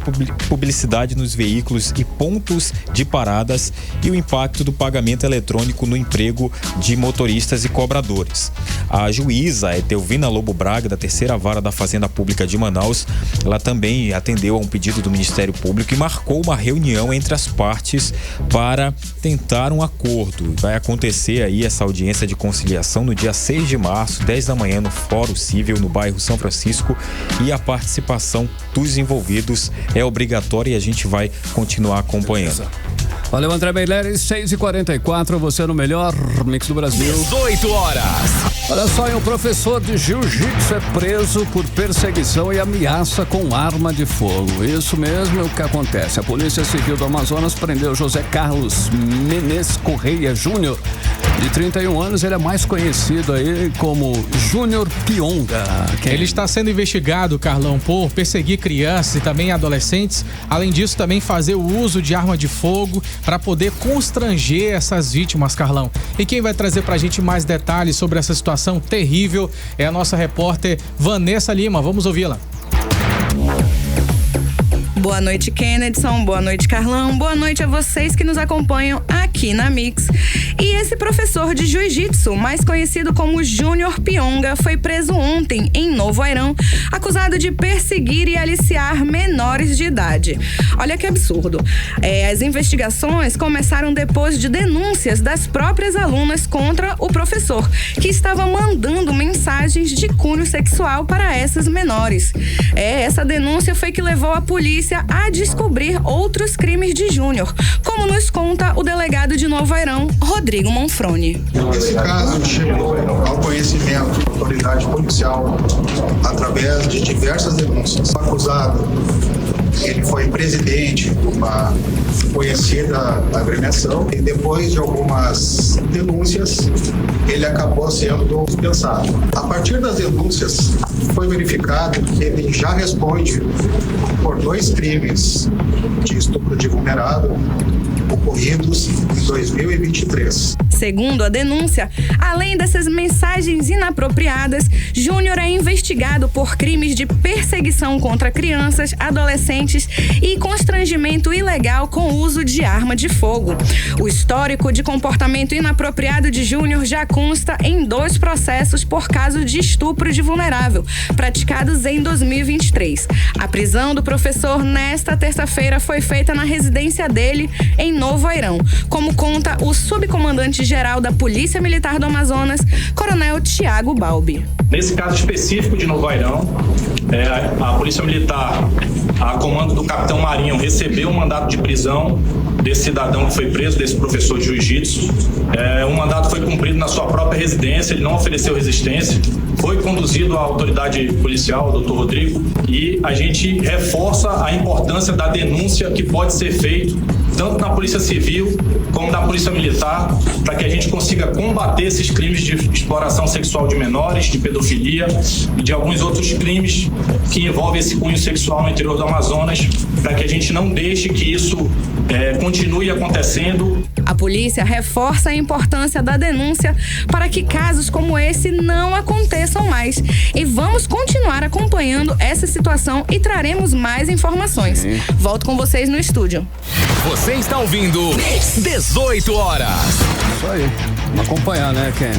[SPEAKER 8] publicidade nos veículos e pontos de paradas e o impacto do pagamento eletrônico no emprego de motoristas e cobradores. A juíza Etelvina Lobo Braga, da terceira vara da Fazenda Pública de Manaus, ela também atendeu a um pedido do Ministério Público e marcou uma reunião entre as partes para tentar um acordo. Vai acontecer aí essa audiência de conciliação no dia 6 de março, 10 da manhã, no Fórum Cível, no bairro São Francisco, e a participação dos envolvidos é obrigatória e a gente vai continuar acompanhando.
[SPEAKER 2] Valeu, André Meireles, 6h44, você no melhor mix do Brasil.
[SPEAKER 1] 18 horas.
[SPEAKER 2] Olha só, um professor de jiu-jitsu é preso por perseguição e ameaça com arma de fogo. Isso mesmo é o que acontece. A Polícia Civil do Amazonas prendeu José Carlos Menes Correia Júnior, de 31 anos. Ele é mais conhecido aí como Júnior Pionga.
[SPEAKER 3] Ele está sendo investigado, Carlão, por perseguir crianças e também adolescentes. Além disso, também fazer o uso de arma de fogo para poder constranger essas vítimas, Carlão. E quem vai trazer pra gente mais detalhes sobre essa situação terrível é a nossa repórter Vanessa Lima. Vamos ouvi-la.
[SPEAKER 10] Boa noite, Kennedson. Boa noite, Carlão. Boa noite a vocês que nos acompanham aqui na Mix. E esse professor de jiu-jitsu, mais conhecido como Júnior Pionga, foi preso ontem em Novo Airão, acusado de perseguir e aliciar menores de idade. Olha que absurdo. As investigações começaram depois de denúncias das próprias alunas contra o professor, que estava mandando mensagens de cunho sexual para essas menores. Essa denúncia foi que levou a polícia a descobrir outros crimes de Júnior, como nos conta o delegado de Novo Airão, Rodrigo Monfrone.
[SPEAKER 12] Esse caso chegou ao conhecimento da autoridade policial através de diversas denúncias. O acusado, ele foi presidente de uma conhecida agremiação e depois de algumas denúncias, ele acabou sendo dispensado. A partir das denúncias, foi verificado que ele já responde por 2 crimes de estupro de vulnerável ocorridos em 2023.
[SPEAKER 10] Segundo a denúncia, além dessas mensagens inapropriadas, Júnior é investigado por crimes de perseguição contra crianças, adolescentes e constrangimento ilegal com uso de arma de fogo. O histórico de comportamento inapropriado de Júnior já consta em 2 processos por caso de estupro de vulnerável, praticados em 2023. A prisão do professor nesta terça-feira foi feita na residência dele em Novo Airão, como conta o subcomandante-geral da Polícia Militar do Amazonas, Coronel Tiago Balbi.
[SPEAKER 13] Nesse caso específico de Novo Airão, a Polícia Militar, a comando do Capitão Marinho, recebeu um mandato de prisão desse cidadão que foi preso, desse professor de jiu-jitsu. O mandato foi cumprido na sua própria residência, ele não ofereceu resistência, foi conduzido à autoridade policial, o doutor Rodrigo, e a gente reforça a importância da denúncia que pode ser feita tanto na Polícia Civil como na Polícia Militar, para que a gente consiga combater esses crimes de exploração sexual de menores, de pedofilia e de alguns outros crimes que envolvem esse cunho sexual no interior do Amazonas, para que a gente não deixe que isso continue acontecendo.
[SPEAKER 10] A polícia reforça a importância da denúncia para que casos como esse não aconteçam mais. E vamos continuar acompanhando essa situação e traremos mais informações. Volto com vocês no estúdio.
[SPEAKER 1] Você está ouvindo 18 horas.
[SPEAKER 2] Isso aí. Vamos acompanhar, né, Ken?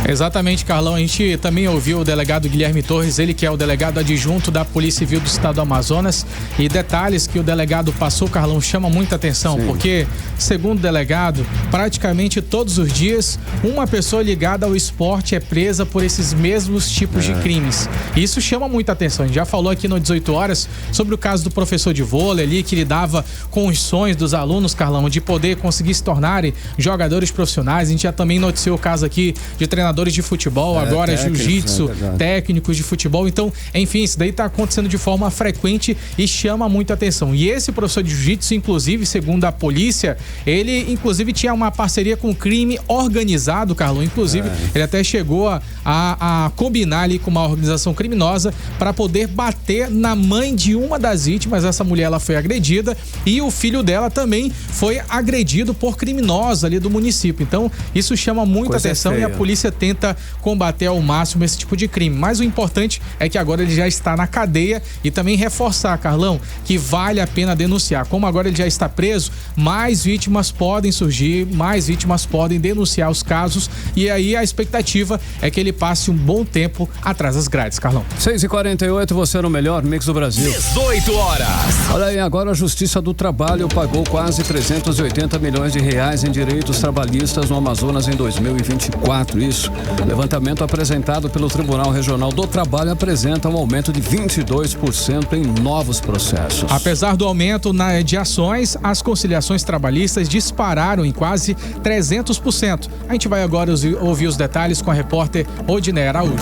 [SPEAKER 3] Exatamente, Carlão. A gente também ouviu o delegado Guilherme Torres, ele que é o delegado adjunto da Polícia Civil do Estado do Amazonas, e detalhes que o delegado passou, Carlão, chama muita atenção, porque, segundo o delegado, praticamente todos os dias, uma pessoa ligada ao esporte é presa por esses mesmos tipos de crimes. E isso chama muita atenção. A gente já falou aqui no 18 horas sobre o caso do professor de vôlei ali, que lidava com os sonhos dos alunos, Carlão, de poder conseguir se tornarem jogadores profissionais. A gente já também noticiou o caso aqui de treinadores de futebol, agora jiu-jitsu, técnicos de futebol. Então, enfim, isso daí tá acontecendo de forma frequente e chama muita atenção. E esse professor de jiu-jitsu, inclusive, segundo a polícia, ele inclusive tinha uma parceria com o crime organizado, Carlão. Inclusive, ele até chegou a combinar ali com uma organização criminosa para poder bater na mãe de uma das vítimas. Essa mulher, ela foi agredida e o filho dela também foi agredido por criminosos ali do município. Então, isso chama muita atenção e a polícia tenta combater ao máximo esse tipo de crime. Mas o importante é que agora ele já está na cadeia e também reforçar, Carlão, que vale a pena denunciar. Como agora ele já está preso, mais vítimas podem surgir, mais vítimas podem denunciar os casos e aí a expectativa é que ele passe um bom tempo atrás das grades, Carlão.
[SPEAKER 2] 6h48, você no melhor mix do Brasil.
[SPEAKER 1] 18 horas.
[SPEAKER 2] Olha aí, agora a Justiça do Trabalho pagou quase 380 milhões de reais em direitos trabalhistas no Amazonas em 2024. Isso. Levantamento apresentado pelo Tribunal Regional do Trabalho apresenta um aumento de 22% em novos processos.
[SPEAKER 3] Apesar do aumento de ações, as conciliações trabalhistas dispararam em quase 300%. A gente vai agora ouvir os detalhes com a repórter Odinei Araújo.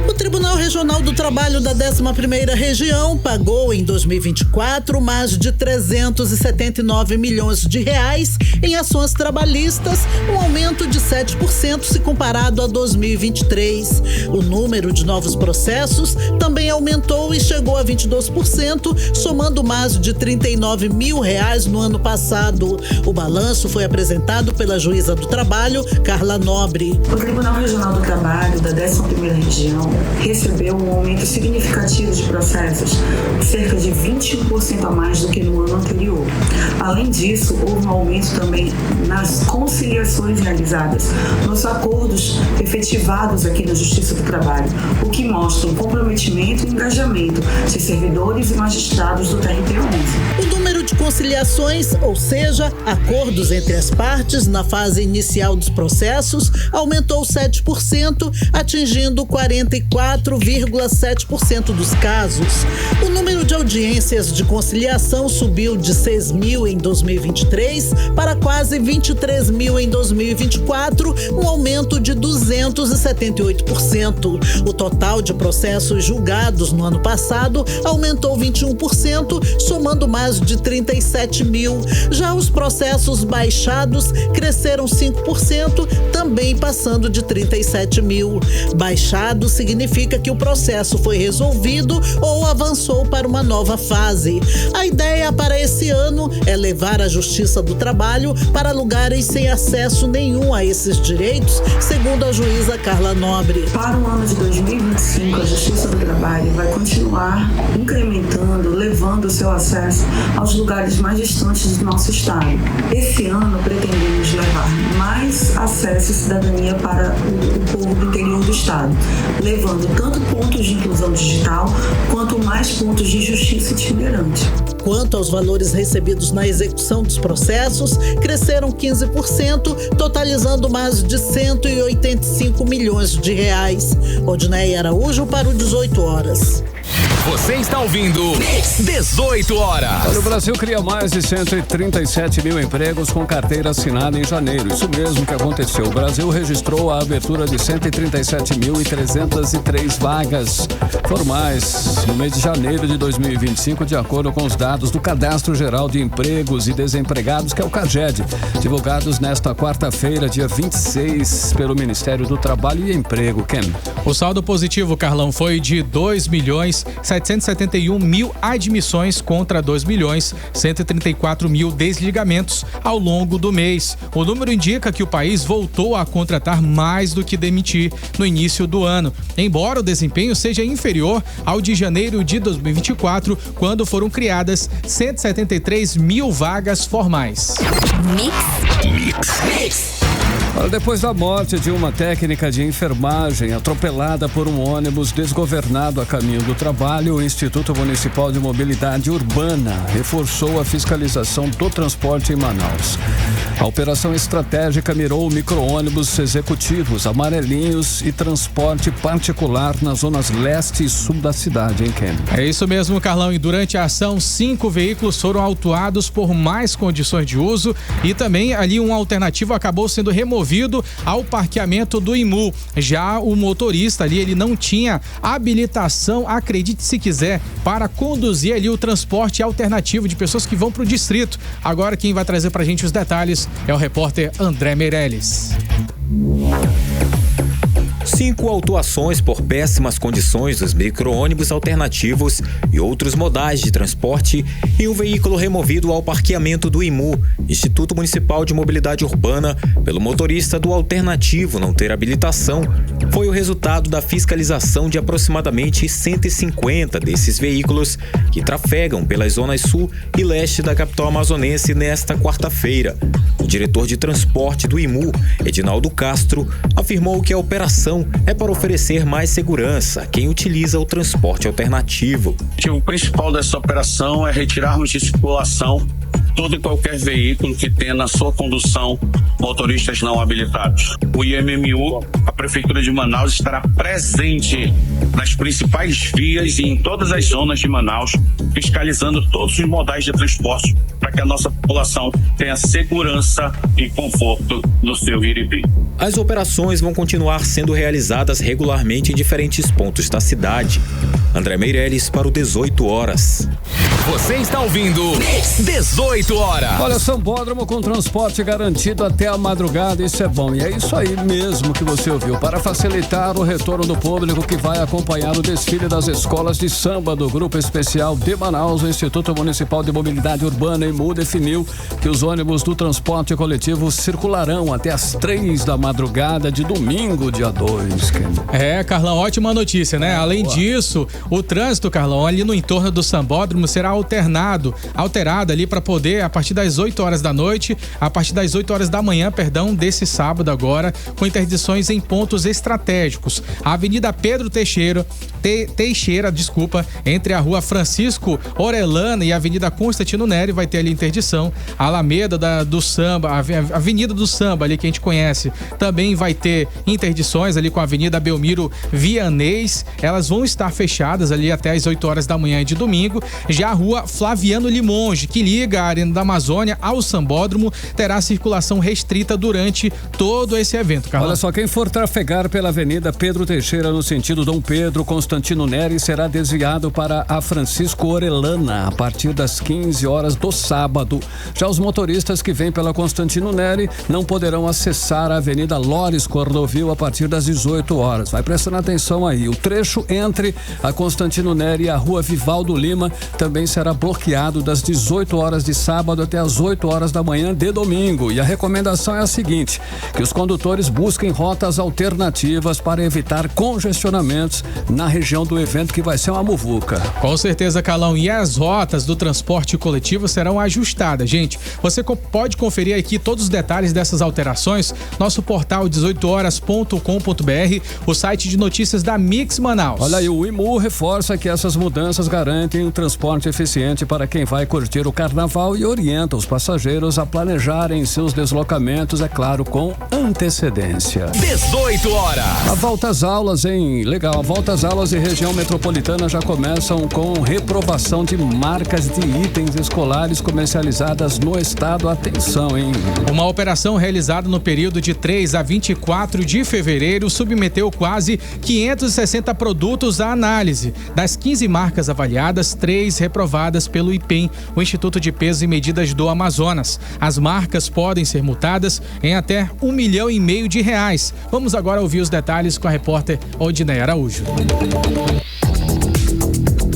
[SPEAKER 5] O Tribunal Regional do Trabalho da 11ª Região pagou em 2024 mais de 379 milhões de reais em ações trabalhistas, um aumento de 7% se comparado a 2023. O número de novos processos também aumentou e chegou a 22%, somando mais de 39 mil reais no ano passado. O balanço foi apresentado pela juíza do trabalho, Carla Nobre.
[SPEAKER 14] O Tribunal Regional do Trabalho da 11ª Região recebeu um aumento significativo de processos, cerca de 21% a mais do que no ano anterior. Além disso, houve um aumento também nas conciliações realizadas, nos acordos efetivados aqui na Justiça do Trabalho, o que mostra um comprometimento e engajamento de servidores e magistrados do TRT-11.
[SPEAKER 5] O número de conciliações, ou seja, acordos entre as partes na fase inicial dos processos, aumentou 7%, atingindo 44,7% dos casos. O número de audiências de conciliação subiu de 6 mil em 2023 para quase 23 mil em 2024, um aumento de 278%. O total de processos julgados no ano passado aumentou 21%, somando mais de 37 mil. Já os processos baixados cresceram 5%, também passando de 37 mil. Baixado significa que o processo foi resolvido ou avançou para uma nova fase. A ideia para esse ano é levar a Justiça do Trabalho para lugares sem acesso nenhum a esses direitos, segundo a juíza Carla Nobre.
[SPEAKER 14] Para o ano de 2025, a Justiça do Trabalho vai continuar incrementando, levando o seu acesso aos lugares mais distantes do nosso estado. Esse ano pretendemos levar mais acesso e cidadania para o povo do interior do estado, levando tanto pontos de inclusão digital quanto mais pontos de justiça itinerante.
[SPEAKER 5] Quanto aos valores recebidos na execução dos processos, cresceram 15%, totalizando mais de 185 milhões de reais. Odinei Araújo para o 18 horas.
[SPEAKER 1] Você está ouvindo 18 horas.
[SPEAKER 2] Olha, o Brasil cria mais de 137 mil empregos com carteira assinada em janeiro. Isso mesmo que aconteceu. O Brasil registrou a abertura de 137.303 vagas formais no mês de janeiro de 2025, de acordo com os dados do Cadastro Geral de Empregos e Desempregados, que é o CAGED, divulgados nesta quarta-feira, dia 26, pelo Ministério do Trabalho e Emprego. Ken.
[SPEAKER 3] O saldo positivo, Carlão, foi de 2.771.000 admissões contra 2.134.000 desligamentos ao longo do mês. O número indica que o país voltou a contratar mais do que demitir no início do ano, embora o desempenho seja inferior ao de janeiro de 2024, quando foram criadas 173 mil vagas formais.
[SPEAKER 1] Mix.
[SPEAKER 2] Depois da morte de uma técnica de enfermagem atropelada por um ônibus desgovernado a caminho do trabalho, o Instituto Municipal de Mobilidade Urbana reforçou a fiscalização do transporte em Manaus. A operação estratégica mirou micro-ônibus executivos, amarelinhos e transporte particular nas zonas leste e sul da cidade, hein, Ken?
[SPEAKER 3] É isso mesmo, Carlão. E durante a ação, 5 veículos foram autuados por mais condições de uso e também ali um alternativo acabou sendo removido ao parqueamento do IMU. Já o motorista ali, ele não tinha habilitação, acredite se quiser, para conduzir ali o transporte alternativo de pessoas que vão para o distrito. Agora quem vai trazer pra gente os detalhes é o repórter André Meirelles.
[SPEAKER 8] 5 autuações por péssimas condições dos micro-ônibus alternativos e outros modais de transporte e um veículo removido ao parqueamento do IMU, Instituto Municipal de Mobilidade Urbana, pelo motorista do alternativo não ter habilitação, foi o resultado da fiscalização de aproximadamente 150 desses veículos que trafegam pelas zonas sul e leste da capital amazonense nesta quarta-feira. O diretor de transporte do IMU, Edinaldo Castro, afirmou que a operação é para oferecer mais segurança a quem utiliza o transporte alternativo.
[SPEAKER 15] O objetivo principal dessa operação é retirarmos de circulação todo e qualquer veículo que tenha na sua condução motoristas não habilitados. O IMMU, a Prefeitura de Manaus, estará presente nas principais vias e em todas as zonas de Manaus, fiscalizando todos os modais de transporte para que a nossa população tenha segurança e conforto no seu ir e vir.
[SPEAKER 8] As operações vão continuar sendo realizadas regularmente em diferentes pontos da cidade. André Meirelles para o 18 horas.
[SPEAKER 1] Você está ouvindo 18 horas.
[SPEAKER 2] Olha, Sambódromo com transporte garantido até a madrugada, isso é bom. E é isso aí mesmo que você ouviu. Para facilitar o retorno do público que vai acompanhar o desfile das escolas de samba do Grupo Especial de Manaus, o Instituto Municipal de Mobilidade Urbana, IMU, definiu que os ônibus do transporte coletivo circularão até as 3 da madrugada de domingo, dia 2.
[SPEAKER 3] É, Carlão, ótima notícia, né? Além disso, o trânsito, Carlão, ali no entorno do Sambódromo será alterado ali para poder, a partir das 8 horas da noite, a partir das 8 horas da manhã, desse sábado agora, com interdições em pontos estratégicos. A Avenida Pedro Teixeira, entre a Rua Francisco Orellana e a Avenida Constantino Neri vai ter ali interdição. A Alameda do Samba, a Avenida do Samba ali que a gente conhece, também vai ter interdições ali com a Avenida Belmiro Vianês. Elas vão estar fechadas ali até as 8 horas da manhã de domingo. Já a Rua Flaviano Limonge, que liga a Arena da Amazônia ao Sambódromo, terá circulação restrita durante todo esse evento, Carlão.
[SPEAKER 2] Olha só, quem for trafegar pela Avenida Pedro Teixeira no sentido Dom Pedro, Constantino Neri, será desviado para a Francisco Orellana a partir das 15 horas do sábado. Já os motoristas que vêm pela Constantino Neri não poderão acessar a Avenida Lores Cordovil a partir das 18 horas. Vai prestando atenção aí. O trecho entre a Constantino Neri e a Rua Vivaldo Lima também será bloqueado das 18 horas de sábado até as 8 horas da manhã de domingo. E a recomendação é a seguinte: que os condutores busquem rotas alternativas para evitar congestionamentos na região do evento, que vai ser uma muvuca.
[SPEAKER 3] Com certeza, Carlão. E as rotas do transporte coletivo serão ajustadas, gente. Você pode conferir aqui todos os detalhes dessas alterações, nosso portal 18horas.com.br, o site de notícias da Mix Manaus.
[SPEAKER 2] Olha aí, o IMU reforça que essas mudanças garantem um transporte eficiente para quem vai curtir o carnaval e orienta os passageiros a planejarem seus deslocamentos, é claro, com antecedência.
[SPEAKER 1] 18 horas.
[SPEAKER 2] A volta às aulas, hein? Legal. A volta às aulas em região metropolitana já começam com reprovação de marcas de itens escolares comercializadas no estado. Atenção, hein?
[SPEAKER 3] Uma operação realizada no período de 3 a 24 de fevereiro submeteu quase 560 produtos à análise. Das 15 marcas avaliadas, 3 reprovadas pelo IPEM, o Instituto de Pesos e Medidas do Amazonas. As marcas podem ser multadas em até R$1,5 milhão de reais. Vamos agora ouvir os detalhes com a repórter Odinei Araújo.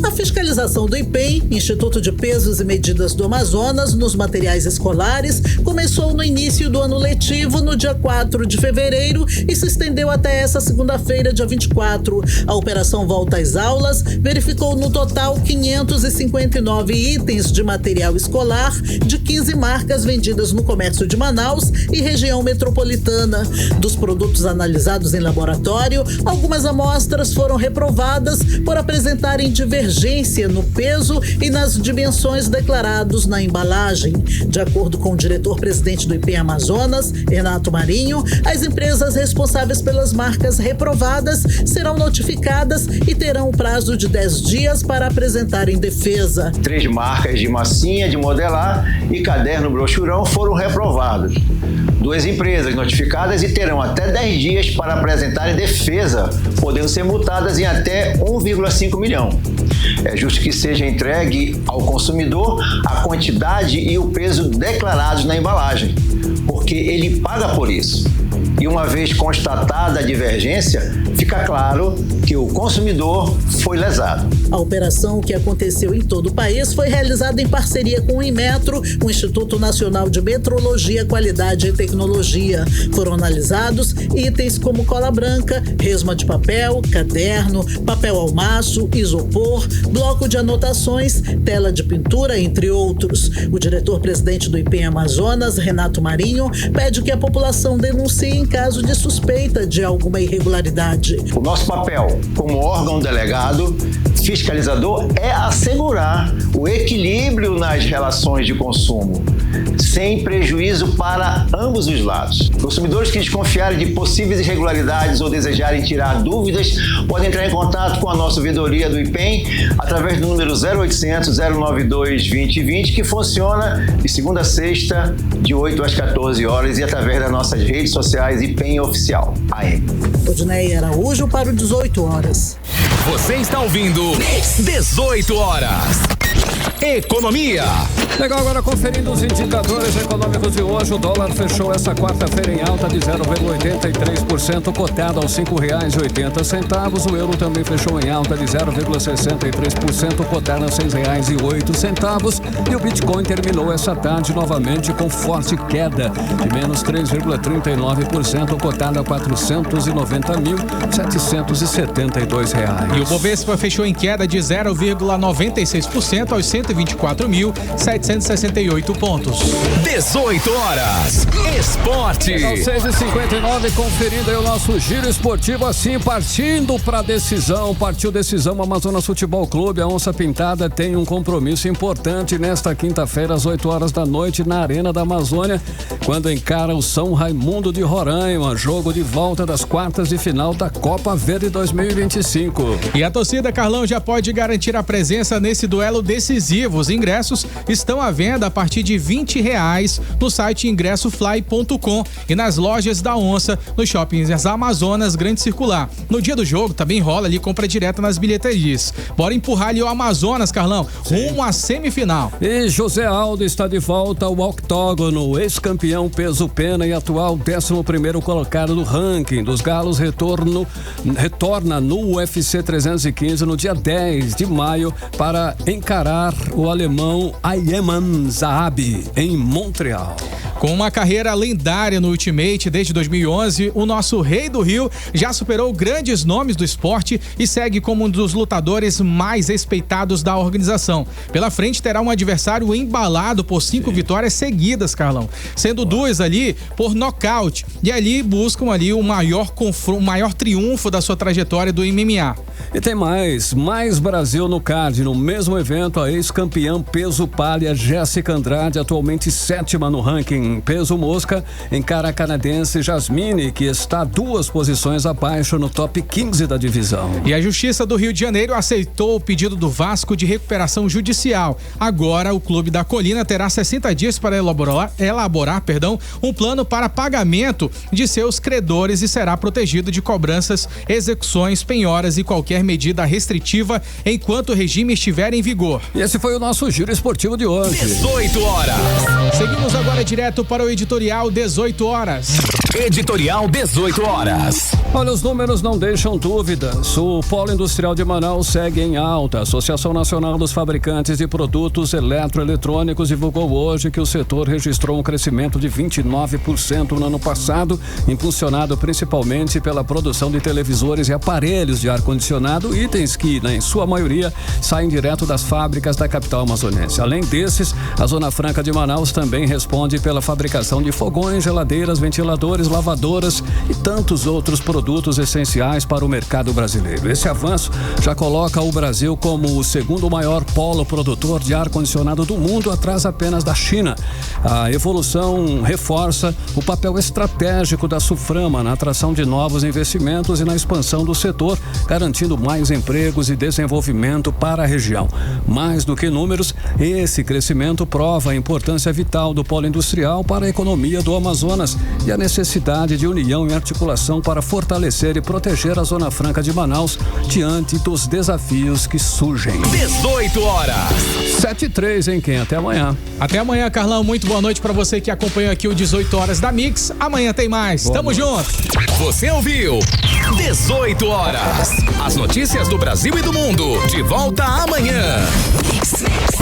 [SPEAKER 5] A fiscalização fiscalização do IPEM, Instituto de Pesos e Medidas do Amazonas, nos materiais escolares, começou no início do ano letivo, no dia 4 de fevereiro, e se estendeu até essa segunda-feira, dia 24. A operação Volta às Aulas verificou no total 559 itens de material escolar de 15 marcas vendidas no comércio de Manaus e região metropolitana. Dos produtos analisados em laboratório, algumas amostras foram reprovadas por apresentarem divergência no peso e nas dimensões declarados na embalagem. De acordo com o diretor-presidente do IPEM Amazonas, Renato Marinho, as empresas responsáveis pelas marcas reprovadas serão notificadas e terão o prazo de 10 dias para apresentarem defesa.
[SPEAKER 16] 3 marcas de massinha, de modelar e caderno brochurão foram reprovados. 2 empresas notificadas e terão até 10 dias para apresentarem defesa, podendo ser multadas em até 1,5 milhão. É justo que seja entregue ao consumidor a quantidade e o peso declarados na embalagem, porque ele paga por isso. E uma vez constatada a divergência, fica claro que o consumidor foi lesado.
[SPEAKER 5] A operação, que aconteceu em todo o país, foi realizada em parceria com o Inmetro, o Instituto Nacional de Metrologia, Qualidade e Tecnologia. Foram analisados itens como cola branca, resma de papel, caderno, papel almaço, isopor, bloco de anotações, tela de pintura, entre outros. O diretor-presidente do IPEM Amazonas, Renato Marinho, pede que a população denuncie em caso de suspeita de alguma irregularidade.
[SPEAKER 16] O nosso papel como órgão delegado fiscalizador é assegurar o equilíbrio nas relações de consumo, sem prejuízo para ambos os lados. Consumidores que desconfiarem de possíveis irregularidades ou desejarem tirar dúvidas podem entrar em contato com a nossa ouvidoria do IPEM através do número 0800 092 2020, que funciona de segunda a sexta, de 8 às 14 horas, e através das nossas redes sociais IPEM Oficial AM.
[SPEAKER 5] Odneia Araújo para o 18 horas.
[SPEAKER 1] Você está ouvindo 18 horas. Economia.
[SPEAKER 2] Legal, agora conferindo os indicadores econômicos de hoje. O dólar fechou essa quarta-feira em alta de 0,83%, cotado aos R$5,80. O euro também fechou em alta de 0,63%, cotado aos R$6,08. E o Bitcoin terminou essa tarde novamente com forte queda de menos 3,39%, cotado a R$490.772.
[SPEAKER 3] E o Bovespa fechou em queda de 0,96% aos 124.768 pontos.
[SPEAKER 1] 18 horas. Esporte.
[SPEAKER 2] Aos 6h59, conferindo aí o nosso giro esportivo, assim, partindo para decisão. Partiu decisão, Amazonas Futebol Clube. A Onça Pintada tem um compromisso importante nesta quinta-feira, às 8 horas da noite, na Arena da Amazônia, quando encara o São Raimundo de Roraima, jogo de volta das quartas de final da Copa Verde 2025.
[SPEAKER 3] E a torcida, Carlão, já pode garantir a presença nesse duelo decisivo. Os ingressos estão à venda a partir de R$20 no site ingressofly.com e nas lojas da Onça, nos shoppings Amazonas, Grande Circular. No dia do jogo também rola ali compra direta nas bilheterias. Bora empurrar ali o Amazonas, Carlão, rumo à semifinal.
[SPEAKER 2] E José Aldo está de volta ao octógono, ex-campeão peso pena e atual 11º colocado do ranking dos Galos, retorna no UFC 315 no dia 10 de maio para encarar o alemão Ayman Zahabi em Montreal.
[SPEAKER 3] Com uma carreira lendária no Ultimate desde 2011, o nosso Rei do Rio já superou grandes nomes do esporte e segue como um dos lutadores mais respeitados da organização. Pela frente terá um adversário embalado por 5 vitórias seguidas, Carlão, sendo 2 ali por nocaute, e ali buscam ali o maior triunfo da sua trajetória do MMA.
[SPEAKER 2] E tem mais Brasil no card. No mesmo evento, a ex-campeã peso palha Jéssica Andrade, atualmente 7ª no ranking peso mosca, encara a canadense Jasmine, que está 2 posições abaixo no top 15 da divisão.
[SPEAKER 3] E a Justiça do Rio de Janeiro aceitou o pedido do Vasco de recuperação judicial. Agora o Clube da Colina terá 60 dias para elaborar um plano para pagamento de seus credores e será protegido de cobranças, execuções, penhoras e qualquer medida restritiva enquanto o regime estiver em vigor.
[SPEAKER 2] E esse foi o nosso giro esportivo de hoje.
[SPEAKER 1] 18 horas.
[SPEAKER 3] Seguimos agora direto direto para o editorial 18 horas.
[SPEAKER 1] Editorial 18 horas.
[SPEAKER 2] Olha, os números não deixam dúvidas. O polo industrial de Manaus segue em alta. A Associação Nacional dos Fabricantes de Produtos Eletroeletrônicos divulgou hoje que o setor registrou um crescimento de 29% no ano passado, impulsionado principalmente pela produção de televisores e aparelhos de ar-condicionado, itens que, em sua maioria, saem direto das fábricas da capital amazonense. Além desses, a Zona Franca de Manaus também responde pela fabricação de fogões, geladeiras, ventiladores, lavadoras e tantos outros produtos essenciais para o mercado brasileiro. Esse avanço já coloca o Brasil como o segundo maior polo produtor de ar-condicionado do mundo, atrás apenas da China. A evolução reforça o papel estratégico da Suframa na atração de novos investimentos e na expansão do setor, garantindo mais empregos e desenvolvimento para a região. Mais do que números, esse crescimento prova a importância vital do polo industrial para a economia do Amazonas e a necessidade de união e articulação para fortalecer e proteger a Zona Franca de Manaus diante dos desafios que surgem.
[SPEAKER 1] 18 horas.
[SPEAKER 2] 7h03, hein, Ken? Até amanhã.
[SPEAKER 3] Até amanhã, Carlão. Muito boa noite pra você que acompanhou aqui o 18 horas da Mix. Amanhã tem mais. Tamo junto.
[SPEAKER 1] Você ouviu 18 horas. As notícias do Brasil e do mundo. De volta amanhã. Mix.